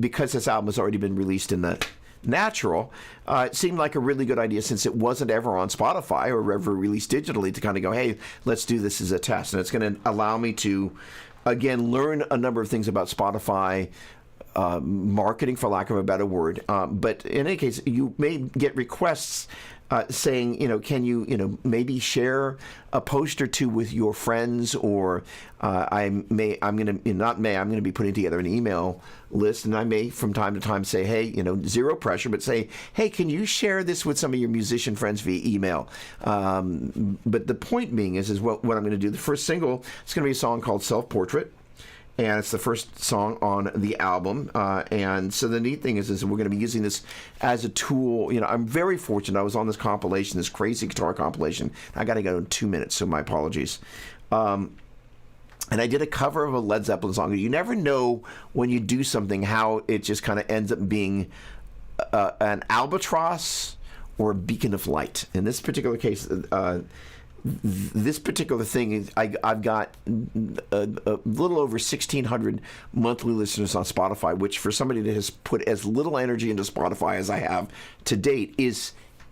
because this album has already been released in the natural, it seemed like a really good idea, since it wasn't ever on Spotify or ever released digitally, to kind of go, hey, let's do this as a test. And it's going to allow me to, again, learn a number of things about Spotify marketing, for lack of a better word. But in any case, you may get requests saying, can you, maybe share a post or two with your friends, or I'm going to be putting together an email list, and I may from time to time say, hey, zero pressure, but say, hey, can you share this with some of your musician friends via email? But the point being is what I'm going to do. The first single is going to be a song called Self Portrait. And it's the first song on the album. And so the neat thing is we're going to be using this as a tool. I'm very fortunate. I was on this compilation, this crazy guitar compilation. I got to go in 2 minutes, so my apologies. And I did a cover of a Led Zeppelin song. You never know when you do something how it just kind of ends up being an albatross or a beacon of light. In this particular case, this particular thing is I've got a little over 1,600 monthly listeners on Spotify, which for somebody that has put as little energy into Spotify as I have to date is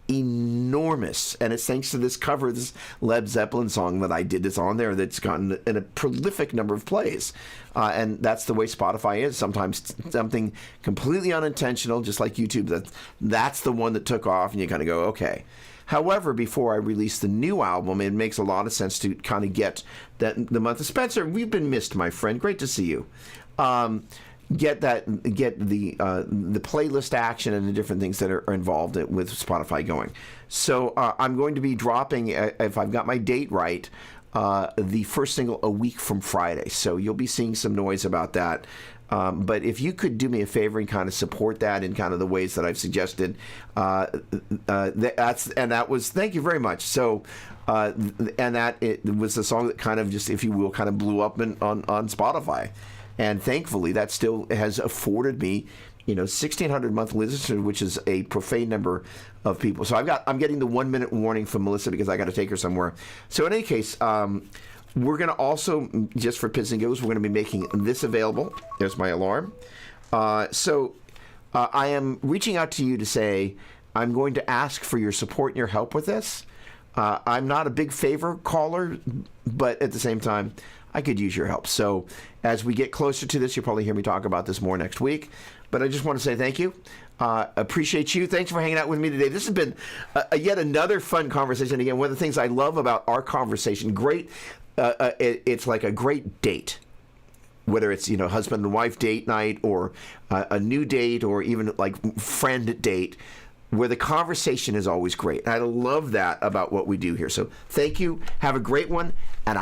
enormous. And it's thanks to this cover, this Led Zeppelin song that I did that's on there, that's gotten a prolific number of plays. And that's the way Spotify is. Sometimes something completely unintentional, just like YouTube, that's the one that took off, and you kind of go, okay. However, before I release the new album, it makes a lot of sense to kind of get the month of Spencer. We've been missed, my friend. Great to see you. Get the playlist action and the different things that are involved with Spotify going. So I'm going to be dropping, if I've got my date right, the first single a week from Friday. So you'll be seeing some noise about that. But if you could do me a favor and kind of support that in kind of the ways that I've suggested, that was, thank you very much. So, it was the song that kind of just, if you will, kind of blew up on Spotify. And thankfully, that still has afforded me, 1,600 monthly listeners, which is a profane number of people. So I'm getting the 1 minute warning from Melissa because I got to take her somewhere. So in any case, we're going to also, just for pits and giggles, we're going to be making this available. There's my alarm. So I am reaching out to you to say I'm going to ask for your support and your help with this. I'm not a big favor caller, but at the same time, I could use your help. So as we get closer to this, you'll probably hear me talk about this more next week. But I just want to say thank you. Appreciate you. Thanks for hanging out with me today. This has been yet another fun conversation. Again, one of the things I love about our conversation, it's like a great date, whether it's husband and wife date night, or a new date, or even like friend date. where the conversation is always great. And I love that about what we do here. So thank you. Have a great one. And